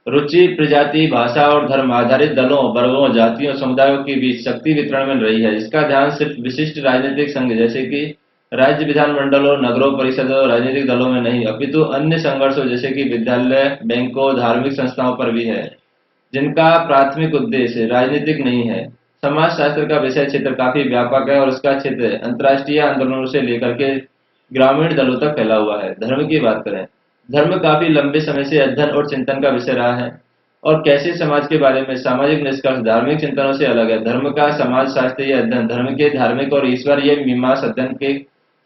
रुचि प्रजाति, भाषा और धर्म आधारित दलों, वर्गों, जातियों, समुदायों के बीच शक्ति वितरण में रही है। इसका ध्यान सिर्फ विशिष्ट राजनीतिक संघ जैसे कि राज्य विधानमंडलों, नगरों, परिषदों और राजनीतिक दलों में नहीं अपितु अन्य संघर्षों जैसे कि विद्यालय, बैंकों, धार्मिक संस्थाओं पर भी है, जिनका प्राथमिक उद्देश्य राजनीतिक नहीं है। समाजशास्त्र का विषय क्षेत्र काफी व्यापक है और इसका क्षेत्र अंतर्राष्ट्रीय आंदोलनों से लेकर के ग्रामीण दलों तक फैला हुआ है। धर्म की बात करें, धर्म काफी लंबे समय से अध्ययन और चिंतन का विषय रहा है और कैसे समाज के बारे में सामाजिक निष्कर्ष धार्मिक चिंतनों से अलग है। धर्म का समाजशास्त्रीय अध्ययन धर्म के धार्मिक और ईश्वरीय मीमांसा अध्ययन के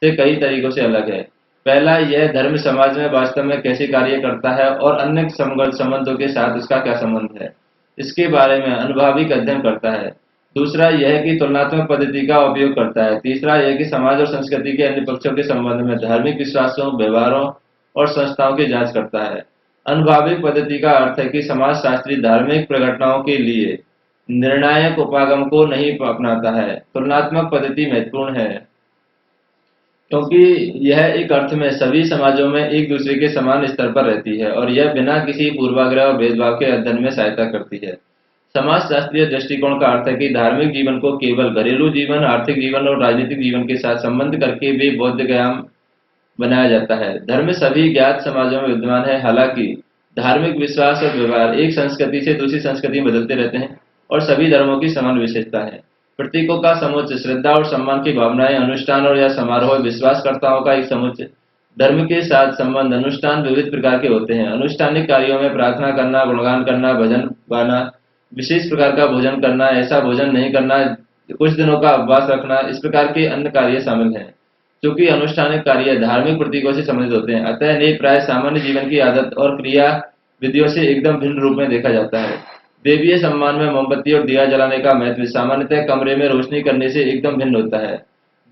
से कई तरीकों से अलग है। पहला, यह धर्म समाज में वास्तव में कैसे कार्य करता है और अन्य संबंधों के साथ उसका क्या संबंध है, इसके बारे में अनुभवात्मक अध्ययन करता है। दूसरा यह कि तुलनात्मक पद्धति का उपयोग करता है। तीसरा यह कि समाज और संस्कृति के अन्य पक्षों के संबंध में धार्मिक विश्वासों, व्यवहारों और संस्थाओं की जांच करता है। अनुभवात्मक पद्धति का अर्थ है कि समाजशास्त्री धार्मिक प्रघटनाओं के लिए निर्णायक उपागम को नहीं अपनाता है। तुलनात्मक पद्धति महत्वपूर्ण है क्योंकि यह एक अर्थ में सभी समाजों में एक दूसरे के समान स्तर पर रहती है और यह बिना किसी पूर्वाग्रह और भेदभाव के अध्ययन में सहायता करती है। समाजशास्त्रीय दृष्टिकोण का अर्थ है कि धार्मिक जीवन को केवल घरेलू जीवन, आर्थिक जीवन और राजनीतिक जीवन के साथ संबंध करके भी बौद्ध ज्ञान बनाया जाता है। धर्म सभी ज्ञात समाजों में विद्यमान है। हालांकि धार्मिक विश्वास और व्यवहार एक संस्कृति से दूसरी संस्कृति में बदलते रहते हैं और सभी धर्मों की समान विशेषता है। प्रतीकों का समुच्चय, श्रद्धा और सम्मान की भावनाएं, अनुष्ठान और या समारोह, विश्वासकर्ताओं का एक समुच्चय। धर्म के साथ संबंध अनुष्ठान विविध प्रकार के होते हैं। अनुष्ठानिक कार्यों में प्रार्थना करना, गुणगान करना, भजन गाना, विशेष प्रकार का भोजन करना, ऐसा भोजन नहीं करना, कुछ दिनों का उपवास रखना, इस प्रकार के अन्य कार्य शामिल हैं। चूंकि अनुष्ठानिक कार्य धार्मिक प्रतीकों से संबंधित होते हैं, अतः इन्हें प्राय सामान्य जीवन की आदत और क्रिया विधियों से एकदम भिन्न रूप में देखा जाता है। देवीय सम्मान में मोमबत्ती और दिया जलाने का महत्व सामान्यतः कमरे में रोशनी करने से एकदम भिन्न होता है।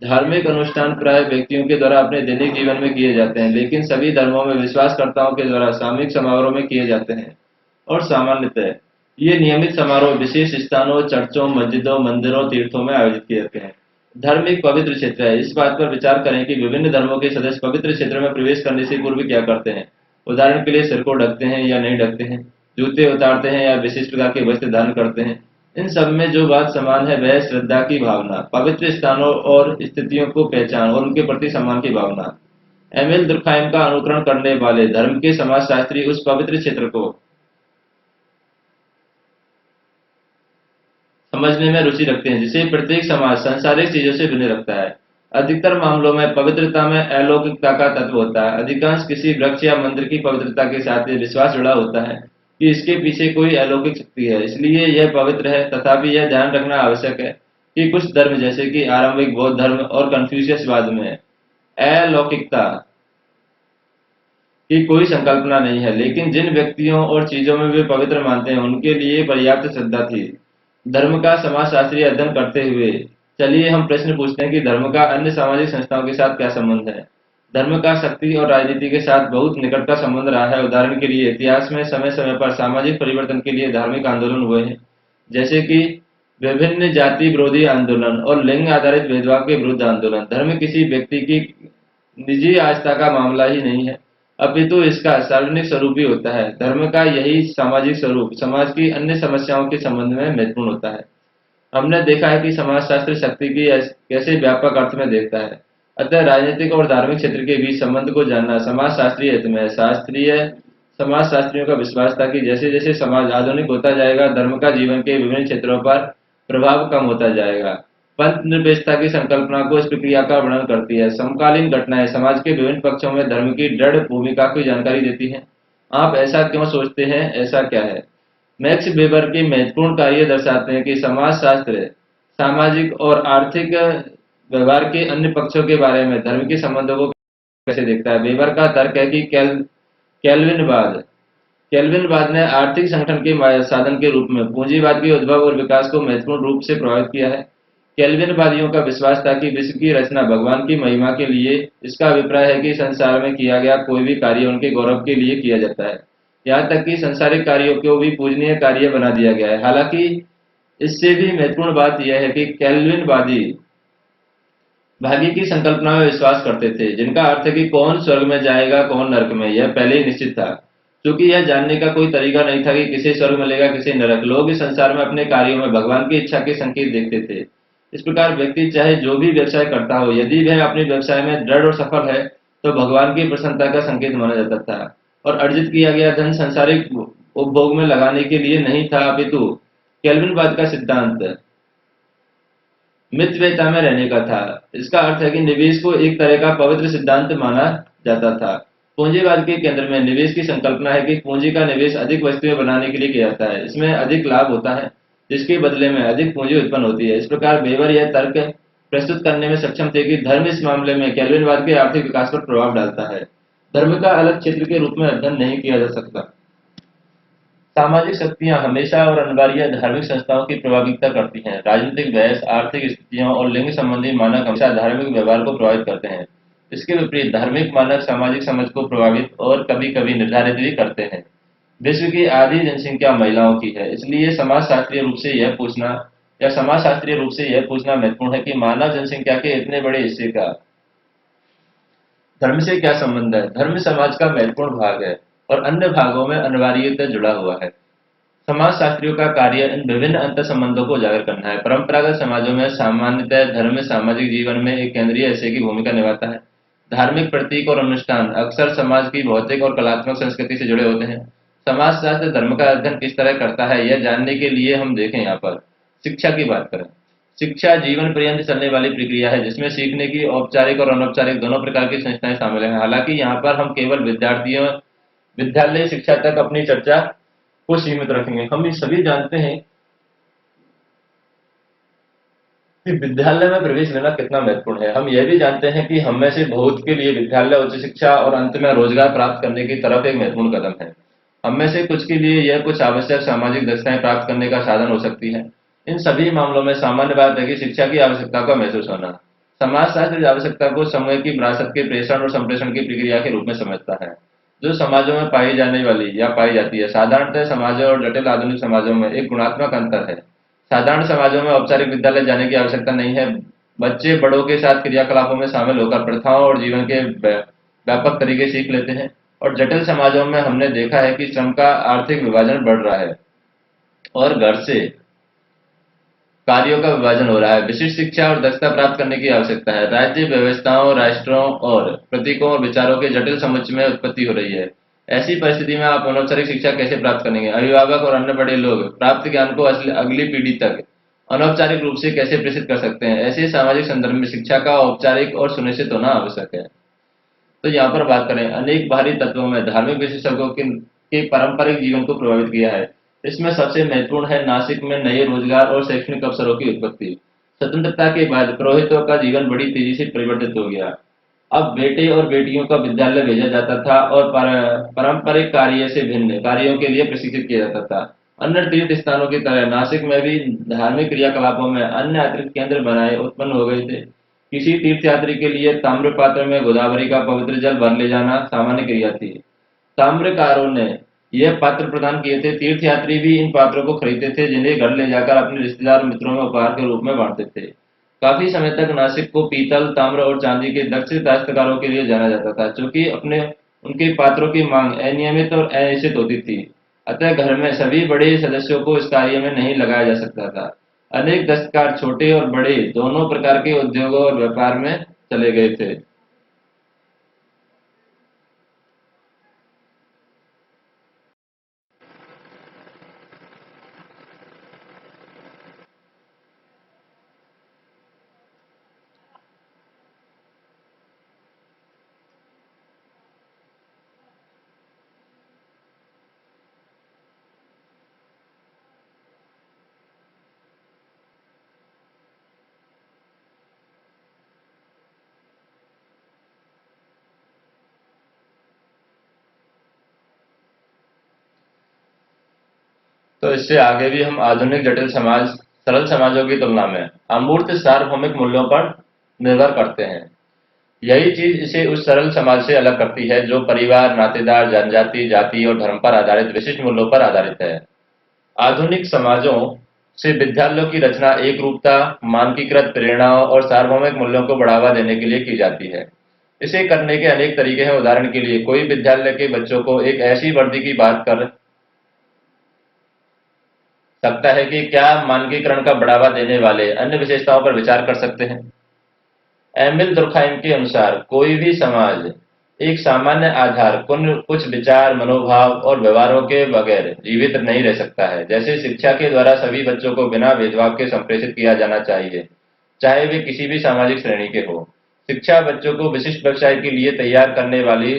धार्मिक अनुष्ठान प्राय व्यक्तियों के द्वारा अपने दैनिक जीवन में किए जाते हैं, लेकिन सभी धर्मों में विश्वासकर्ताओं के द्वारा सामूहिक समारोह में किए जाते हैं। और सामान्यतः ये नियमित समारोह विशेष स्थानों, चर्चों, मस्जिदों, मंदिरों, तीर्थों में आयोजित किए जाते हैं। धर्म एक पवित्र क्षेत्र है। इस बात पर विचार करें कि विभिन्न धर्मों के सदस्य पवित्र क्षेत्र में प्रवेश करने से पूर्व क्या करते हैं। उदाहरण के लिए सिर को ढकते हैं या नहीं ढकते हैं, जूते उतारते हैं या विशेष प्रकार के वस्त्र धारण करते हैं। इन सब में जो बात समान है वह श्रद्धा की भावना, पवित्र स्थानों और स्थितियों को पहचान और उनके प्रति सम्मान की भावना। एमिल दुर्खाइम का अनुकरण करने वाले धर्म के समाजशास्त्री उस पवित्र क्षेत्र को समझने में रुचि रखते हैं जिसे प्रत्येक समाज सांसारिक चीजों से भिन्न रखता है। अधिकतर मामलों में पवित्रता में अलौकिकता का तत्व होता है। अधिकांश किसी वृक्ष या मंदिर की पवित्रता के साथ ये विश्वास जुड़ा होता है कि इसके पीछे कोई अलौकिक शक्ति है, इसलिए यह पवित्र है। तथापि यह ध्यान रखना आवश्यक है कि कुछ धर्म जैसे कि आरंभिक बौद्ध धर्म और कन्फ्यूशियसवाद में अलौकिकता की कोई संकल्पना नहीं है, लेकिन जिन व्यक्तियों और चीजों में वे पवित्र मानते हैं उनके लिए पर्याप्त श्रद्धा थी। धर्म का समाजशास्त्रीय अध्ययन करते हुए चलिए हम प्रश्न पूछते हैं कि धर्म का अन्य सामाजिक संस्थाओं के साथ क्या संबंध है। धर्म का शक्ति और राजनीति के साथ बहुत निकट का संबंध रहा है। उदाहरण के लिए इतिहास में समय समय पर सामाजिक परिवर्तन के लिए धार्मिक आंदोलन हुए हैं, जैसे कि विभिन्न जाति विरोधी आंदोलन और लिंग आधारित भेदभाव के विरुद्ध आंदोलन। धर्म किसी व्यक्ति की निजी आस्था का मामला ही नहीं है, अपितु इसका सार्वजनिक स्वरूप भी होता है। धर्म का यही सामाजिक स्वरूप समाज की अन्य समस्याओं के संबंध में महत्वपूर्ण होता है। हमने देखा है कि समाजशास्त्र शक्ति की कैसे व्यापक अर्थ में देखता है। अतः राजनीतिक और धार्मिक क्षेत्र के बीच संबंध को जानना समाजशास्त्रीय हित में है। शास्त्रीय समाजशास्त्रियों का विश्वास था कि जैसे जैसे समाज आधुनिक होता जाएगा, धर्म का जीवन के विभिन्न क्षेत्रों पर प्रभाव कम होता जाएगा। पंथ निरपेक्षता की संकल्पना को इस प्रक्रिया का वर्णन करती है। समकालीन घटनाएं समाज के विभिन्न पक्षों में धर्म की दृढ़ भूमिका की जानकारी देती हैं। आप ऐसा क्यों सोचते हैं, ऐसा क्या है? मैक्स वेबर के महत्वपूर्ण कार्य दर्शाते हैं कि समाजशास्त्र सामाजिक और आर्थिक व्यवहार के अन्य पक्षों के बारे में धर्म के संबंधों को कैसे देखता है। वेबर का तर्क है कि कैल्विनवाद कैल्विनवाद ने आर्थिक संगठन के साधन के रूप में पूंजीवाद के उद्भव और विकास को महत्वपूर्ण रूप से प्रभावित किया है। कैल्विनवादियों का विश्वास था कि विश्व की रचना भगवान की महिमा के लिए। इसका अभिप्राय है कि संसार में किया गया कोई भी कार्य उनके गौरव के लिए किया जाता है, यहाँ तक कि संसारिक कार्यों को भी पूजनीय कार्य बना दिया गया है। हालांकि इससे भी महत्वपूर्ण बात यह है कि कैल्विनवादी भाग्य की संकल्पना में विश्वास करते थे, जिनका अर्थ है कि कौन स्वर्ग में जाएगा कौन नरक में, यह पहले ही निश्चित था। क्योंकि यह जानने का कोई तरीका नहीं था कि किसे स्वर्ग मिलेगा किसे नरक, लोग इस संसार में अपने कार्यों में भगवान की इच्छा के संकेत देखते थे। इस प्रकार व्यक्ति चाहे जो भी व्यवसाय करता हो, यदि वह अपने व्यवसाय में दृढ़ और सफल है तो भगवान की प्रसन्नता का संकेत माना जाता था। और अर्जित किया गया धन सांसारिक उपभोग में लगाने के लिए नहीं था, अपितु कैल्विनवाद का सिद्धांत मितव्ययता में रहने का था। इसका अर्थ है कि निवेश को एक तरह का पवित्र सिद्धांत माना जाता था। पूंजीवाद के केंद्र में निवेश की संकल्पना है कि पूंजी का निवेश अधिक वस्तुएं बनाने के लिए किया जाता है। इसमें अधिक लाभ होता है जिसके बदले में अधिक पूंजी उत्पन्न होती है। इस प्रकार वेबर यह तर्क प्रस्तुत करने में सक्षम थे कि धर्म इस मामले में कैल्विनवाद के आर्थिक विकास पर प्रभाव डालता है। धर्म का अलग क्षेत्र के रूप में अध्ययन नहीं किया जा सकता। सामाजिक शक्तियां हमेशा और अनिवार्य धार्मिक संस्थाओं की प्रभाविता करती हैं। राजनीतिक बहस, आर्थिक स्थितियों और लिंग संबंधी मानक हमेशा धार्मिक व्यवहार को प्रभावित करते हैं। इसके विपरीत धार्मिक मानक सामाजिक समझ को प्रभावित और कभी-कभी निर्धारित भी करते हैं। विश्व की आधी जनसंख्या महिलाओं की है, इसलिए समाजशास्त्रीय रूप से यह पूछना महत्वपूर्ण है कि मानव जनसंख्या के इतने बड़े हिस्से का धर्म से क्या संबंध है। धर्म समाज का महत्वपूर्ण भाग है और अन्य भागों में अनिवार्यतः जुड़ा हुआ है। समाजशास्त्रियों का कार्य इन विभिन्न अंतर संबंधों को उजागर करना है। परंपरागत समाजों में सामान्यतः धर्म सामाजिक जीवन में एक केंद्रीय हिस्से की भूमिका निभाता है। धार्मिक प्रतीक और अनुष्ठान अक्सर समाज की भौतिक और कलात्मक संस्कृति से जुड़े होते हैं। समाजशास्त्र धर्म का अध्ययन किस तरह करता है, यह जानने के लिए हम देखें यहाँ पर शिक्षा की बात करें। शिक्षा जीवन पर्यंत चलने वाली प्रक्रिया है जिसमें सीखने की औपचारिक और अनौपचारिक दोनों प्रकार की संस्थाएं शामिल हैं। हालांकि यहाँ पर हम केवल विद्यालय शिक्षा तक अपनी चर्चा को सीमित रखेंगे। हम ये सभी जानते हैं कि विद्यालय में प्रवेश लेना कितना महत्वपूर्ण है। हम यह भी जानते हैं कि हम में से बहुत के लिए विद्यालय उच्च शिक्षा और अंत में रोजगार प्राप्त करने की तरफ एक महत्वपूर्ण कदम है। हम में से कुछ के लिए यह कुछ आवश्यक सामाजिक दक्षताएं प्राप्त करने का साधन हो सकती है। इन सभी मामलों में सामान्य बात है कि शिक्षा की आवश्यकता का महसूस होना। समाजशास्त्र इस आवश्यकता को समय की विरासत के प्रेषण और संप्रेषण की प्रक्रिया के रूप में समझता है, जो समाजों में पाई जाने वाली या पाई जाती है। साधारणतः समाजों और जटिल आधुनिक समाजों में एक गुणात्मक अंतर है। साधारण समाजों में औपचारिक विद्यालय जाने की आवश्यकता नहीं है। बच्चे बड़ों के साथ क्रियाकलापों में शामिल होकर प्रथाओं और जीवन के व्यापक तरीके सीख लेते हैं। और जटिल समाजों में हमने देखा है कि श्रम का आर्थिक विभाजन बढ़ रहा है और घर से कार्यों का विभाजन हो रहा है। विशिष्ट शिक्षा और दक्षता प्राप्त करने की आवश्यकता है। राज्य व्यवस्थाओं, राष्ट्रों और प्रतीकों और विचारों के जटिल समुच्चय में उत्पत्ति हो रही है। ऐसी परिस्थिति में आप अनौपचारिक शिक्षा कैसे प्राप्त करेंगे? अभिभावक और अन्य बड़े लोग प्राप्त ज्ञान को अगली पीढ़ी तक अनौपचारिक रूप से कैसे प्रेषित कर सकते हैं? ऐसे सामाजिक संदर्भ में शिक्षा का औपचारिक और सुनिश्चित होना आवश्यक है। तो यहाँ पर बात करें, अनेक बाहरी तत्वों में धार्मिक विशेषज्ञों के पारंपरिक जीवन को प्रभावित किया है। इसमें सबसे महत्वपूर्ण है नासिक में नए रोजगार और शैक्षणिक अवसरों की उत्पत्ति। स्वतंत्रता के बाद पुरोहितों का जीवन बड़ी तेजी से परिवर्तित हो गया। अब बेटे और बेटियों का विद्यालय भेजा जाता था और पारंपरिक कार्य से भिन्न कार्यों के लिए प्रशिक्षित किया जाता था। अन्य तीर्थ स्थानों की तरह नासिक में भी धार्मिक क्रियाकलापों में अन्य अतिरिक्त केंद्र बनाए उत्पन्न हो गए थे। किसी तीर्थयात्री के लिए ताम्र पात्र में गोदावरी का पवित्र जल भर ले जाना सामान्य क्रिया थी। ताम्रकारों ने यह पात्र प्रदान किए थे। तीर्थयात्री भी इन पात्रों को खरीदते थे, जिन्हें घर ले जाकर अपने रिश्तेदार मित्रों में उपहार के रूप में बांटते थे। काफी समय तक नासिक को पीतल, ताम्र और चांदी के दक्ष दस्तकारों के लिए जाना जाता था, क्योंकि अपने उनके पात्रों की मांग अनियमित और अनिश्चित होती थी। अतः घर में सभी बड़े सदस्यों को इस कार्य में नहीं लगाया जा सकता था। अनेक दस्तकार छोटे और बड़े दोनों प्रकार के उद्योगों और व्यापार में चले गए थे। तो इससे आगे भी हम आधुनिक जटिल समाज सरल समाजों की तुलना में अमूर्त सार्वभौमिक मूल्यों पर निर्भर करते हैं। यही चीज इसे उस सरल समाज से अलग करती है जो परिवार, नातेदार, जनजाति, जाति और धर्म पर आधारित विशिष्ट मूल्यों पर आधारित है। आधुनिक समाजों से विद्यालयों की रचना एक रूपता, मानकीकृत प्रेरणाओं और सार्वभौमिक मूल्यों को बढ़ावा देने के लिए की जाती है। इसे करने के अनेक तरीके हैं। उदाहरण के लिए, कोई विद्यालय के बच्चों को एक ऐसी वर्दी की बात कर सकता है कि क्या मानकीकरण का बढ़ावा देने वाले अन्य विशेषताओं पर विचार कर सकते हैं। एमिल दुर्खाइम के अनुसार कोई भी समाज एक सामान्य आधार कुछ विचार, मनोभाव और व्यवहारों के बगैर जीवित नहीं रह सकता है। जैसे शिक्षा के द्वारा सभी बच्चों को बिना भेदभाव के संप्रेषित किया जाना चाहिए, चाहे वे किसी भी सामाजिक श्रेणी के हो। शिक्षा बच्चों को विशिष्ट व्यवसाय के लिए तैयार करने वाली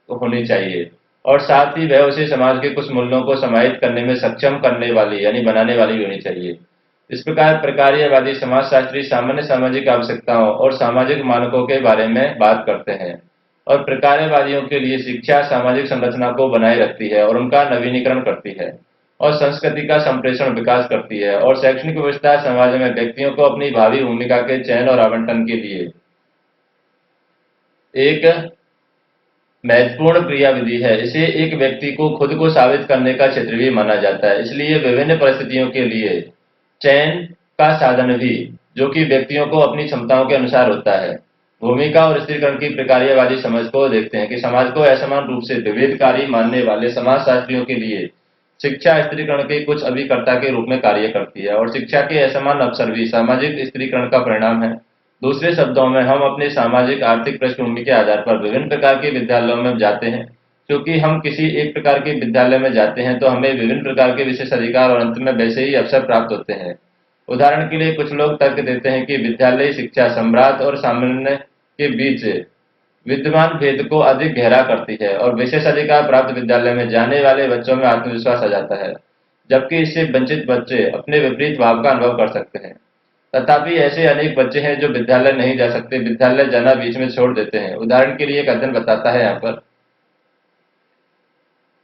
होनी चाहिए और साथ ही वह उसे समाज के कुछ मूल्यों को समाहित करने में सक्षम करने वाली यानी बनाने वाली भी होनी चाहिए। इस प्रकार प्रकार्यवादी समाजशास्त्री सामान्य सामाजिक आवश्यकताओं और सामाजिक मानकों के बारे में बात करते हैं और प्रकार्यवादियों के लिए शिक्षा सामाजिक संरचना को बनाए रखती है और उनका नवीनीकरण करती है और संस्कृति का संप्रेषण विकास करती है। और शैक्षणिक व्यवस्था समाज में व्यक्तियों को अपनी भावी भूमिका के चयन और आवंटन के लिए एक महत्वपूर्ण क्रियाविधि है। इसे एक व्यक्ति को खुद को साबित करने का क्षेत्र भी माना जाता है। इसलिए विभिन्न परिस्थितियों के लिए चयन का साधन भी, जो कि व्यक्तियों को अपनी क्षमताओं के अनुसार होता है। भूमिका और स्त्रीकरण की प्रकार्यवादी समझ को देखते हैं कि समाज को असमान रूप से विभेदकारी मानने वाले समाजशास्त्रियों के लिए शिक्षा स्त्रीकरण के कुछ अभिकर्ता के रूप में कार्य करती है और शिक्षा के असमान अवसर भी सामाजिक स्त्रीकरण का परिणाम है। दूसरे शब्दों में, हम अपने सामाजिक आर्थिक पृष्ठभूमि के आधार पर विभिन्न प्रकार के विद्यालयों में जाते हैं। क्योंकि हम किसी एक प्रकार के विद्यालय में जाते हैं तो हमें विभिन्न प्रकार के विशेष अधिकार और अंत में वैसे ही अवसर प्राप्त होते हैं। उदाहरण के लिए, कुछ लोग तर्क देते हैं कि विद्यालय शिक्षा सम्राट और सामान्य के बीच विद्यमान भेद को अधिक गहरा करती है और विशेष अधिकार प्राप्त विद्यालय में जाने वाले बच्चों में आत्मविश्वास आ जाता है, जबकि इससे वंचित बच्चे अपने विपरीत भाव का अनुभव कर सकते हैं। तथापि ऐसे अनेक बच्चे हैं जो विद्यालय नहीं जा सकते, विद्यालय जाना बीच में छोड़ देते हैं। उदाहरण के लिए एक अध्ययन बताता है यहाँ पर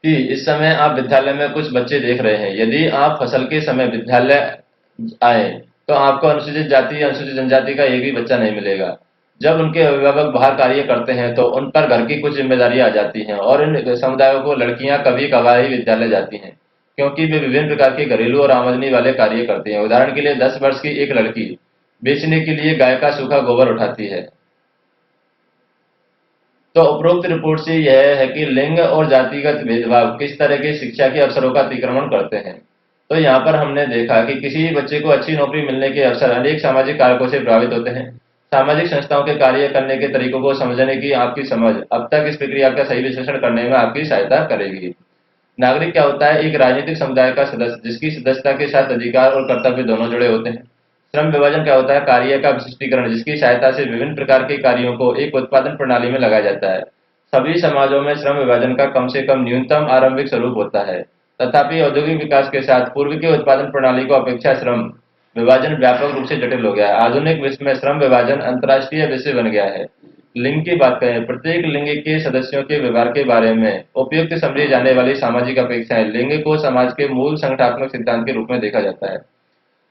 कि इस समय आप विद्यालय में कुछ बच्चे देख रहे हैं। यदि आप फसल के समय विद्यालय आए तो आपको अनुसूचित जाति या अनुसूचित जनजाति का एक भी बच्चा नहीं मिलेगा। जब उनके अभिभावक बाहर कार्य करते हैं तो उन पर घर की कुछ जिम्मेदारी आ जाती हैं और इन समुदायों को लड़कियां कभी कभार ही विद्यालय जाती हैं, क्योंकि वे विभिन्न प्रकार के घरेलू और आमदनी वाले कार्य करती हैं। उदाहरण के लिए 10 वर्ष की एक लड़की बेचने के लिए गाय का सूखा गोबर उठाती है। तो उपरोक्त रिपोर्ट से यह है कि लिंग और जातिगत भेदभाव किस तरह के शिक्षा के अवसरों का अतिक्रमण करते हैं। तो यहाँ पर हमने देखा कि किसी भी बच्चे को अच्छी नौकरी मिलने के अवसर अनेक सामाजिक कारकों से प्रभावित होते हैं। सामाजिक संस्थाओं के कार्य करने के तरीकों को समझने की आपकी समझ अब तक इस प्रक्रिया का सही विश्लेषण करने में आपकी सहायता करेगी। नागरिक क्या होता है? एक राजनीतिक समुदाय का सदस्य जिसकी सदस्यता के साथ अधिकार और कर्तव्य दोनों जुड़े होते हैं। श्रम विभाजन क्या होता है? कार्य का विशिष्टीकरण जिसकी सहायता से विभिन्न प्रकार के कार्यों को एक उत्पादन प्रणाली में लगाया जाता है। सभी समाजों में श्रम विभाजन का कम से कम न्यूनतम आरंभिक स्वरूप होता है। तथापि औद्योगिक विकास के साथ पूर्व के उत्पादन प्रणाली को अपेक्षा श्रम विभाजन व्यापक रूप से जटिल हो गया है। आधुनिक विश्व में श्रम विभाजन अंतर्राष्ट्रीय विषय बन गया है। लिंग की बात करें, प्रत्येक लिंग के सदस्यों के व्यवहार के बारे में उपयुक्त समझी जाने वाली सामाजिक अपेक्षाएं लिंग को समाज के मूल संगठनात्मक सिद्धांत के रूप में देखा जाता है।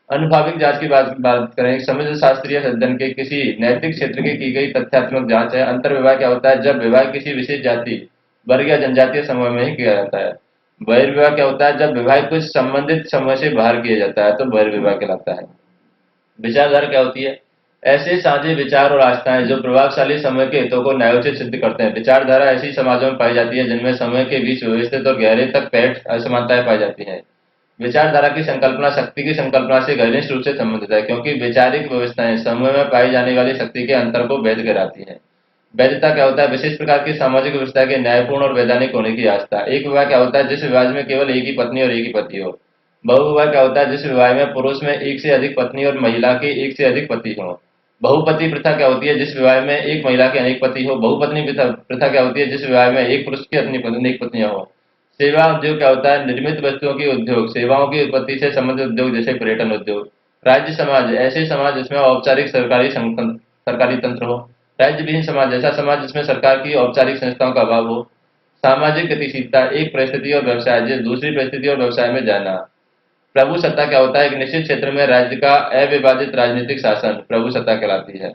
अनुभाविक जांच की बात करें, समुद्र शास्त्रीय अध्ययन के किसी नैतिक क्षेत्र की गई तथ्यात्मक जांच है। अंतर्विवाह क्या होता है? जब विवाह किसी विशेष जाति, वर्ग या जनजातीय समूह में ही किया जाता है। बहिर्विवाह क्या होता है? जब विवाह कुछ संबंधित समूह से बाहर किया जाता है तो बहिर्विवाह कहलाता है। विचारधारा क्या होती है? ऐसे साझे विचार और आस्थाएं जो प्रभावशाली समूह के हितों को न्यायोचित सिद्ध करते हैं। विचारधारा ऐसी समाजों में पाई जाती है जिनमें समूह के बीच व्यवस्थित और गहरे तक पैठ असमानताएं पाई जाती हैं। विचारधारा की संकल्पना शक्ति की संकल्पना से घनिष्ठ रूप से संबंधित है, क्योंकि वैचारिक व्यवस्थाएं समूह में पाई जाने वाली शक्ति के अंतर को वैध कराती हैं। वैधता क्या होता है? विशेष प्रकार की सामाजिक व्यवस्था के न्यायपूर्ण और वैधानिक होने की आस्था। एक विवाह क्या होता है? जिस विवाह में केवल एक ही पत्नी और एक ही पति हो। बहुविवाह क्या होता है? जिस विवाह में पुरुष में एक से अधिक पत्नी और महिला के एक से अधिक पति हो। बहुपति प्रथा क्या होती है? जिस विवाह में एक महिला के अनेक पति हो। बहुपत्नी प्रथा क्या होती है? जिस विवाह में एक पुरुष की अनेक पत्नियां हो। सेवा उद्योग क्या होता है? निर्मित वस्तुओं की उद्योग, सेवाओं की उत्पत्ति से संबंधित उद्योग जैसे पर्यटन उद्योग। राज्य समाज ऐसे समाज जिसमें औपचारिक सरकारी तंत्र हो। राज्य विहीन समाज ऐसा समाज जिसमें सरकार की औपचारिक संस्थाओं का अभाव हो। सामाजिक गतिशीलता एक परिस्थिति और व्यवसाय जिस दूसरी परिस्थिति और व्यवसाय में जाना। प्रभु सत्ता क्या होता है? एक निश्चित क्षेत्र में राज्य का अविभाजित राजनीतिक शासन प्रभु सत्ता कहलाती है।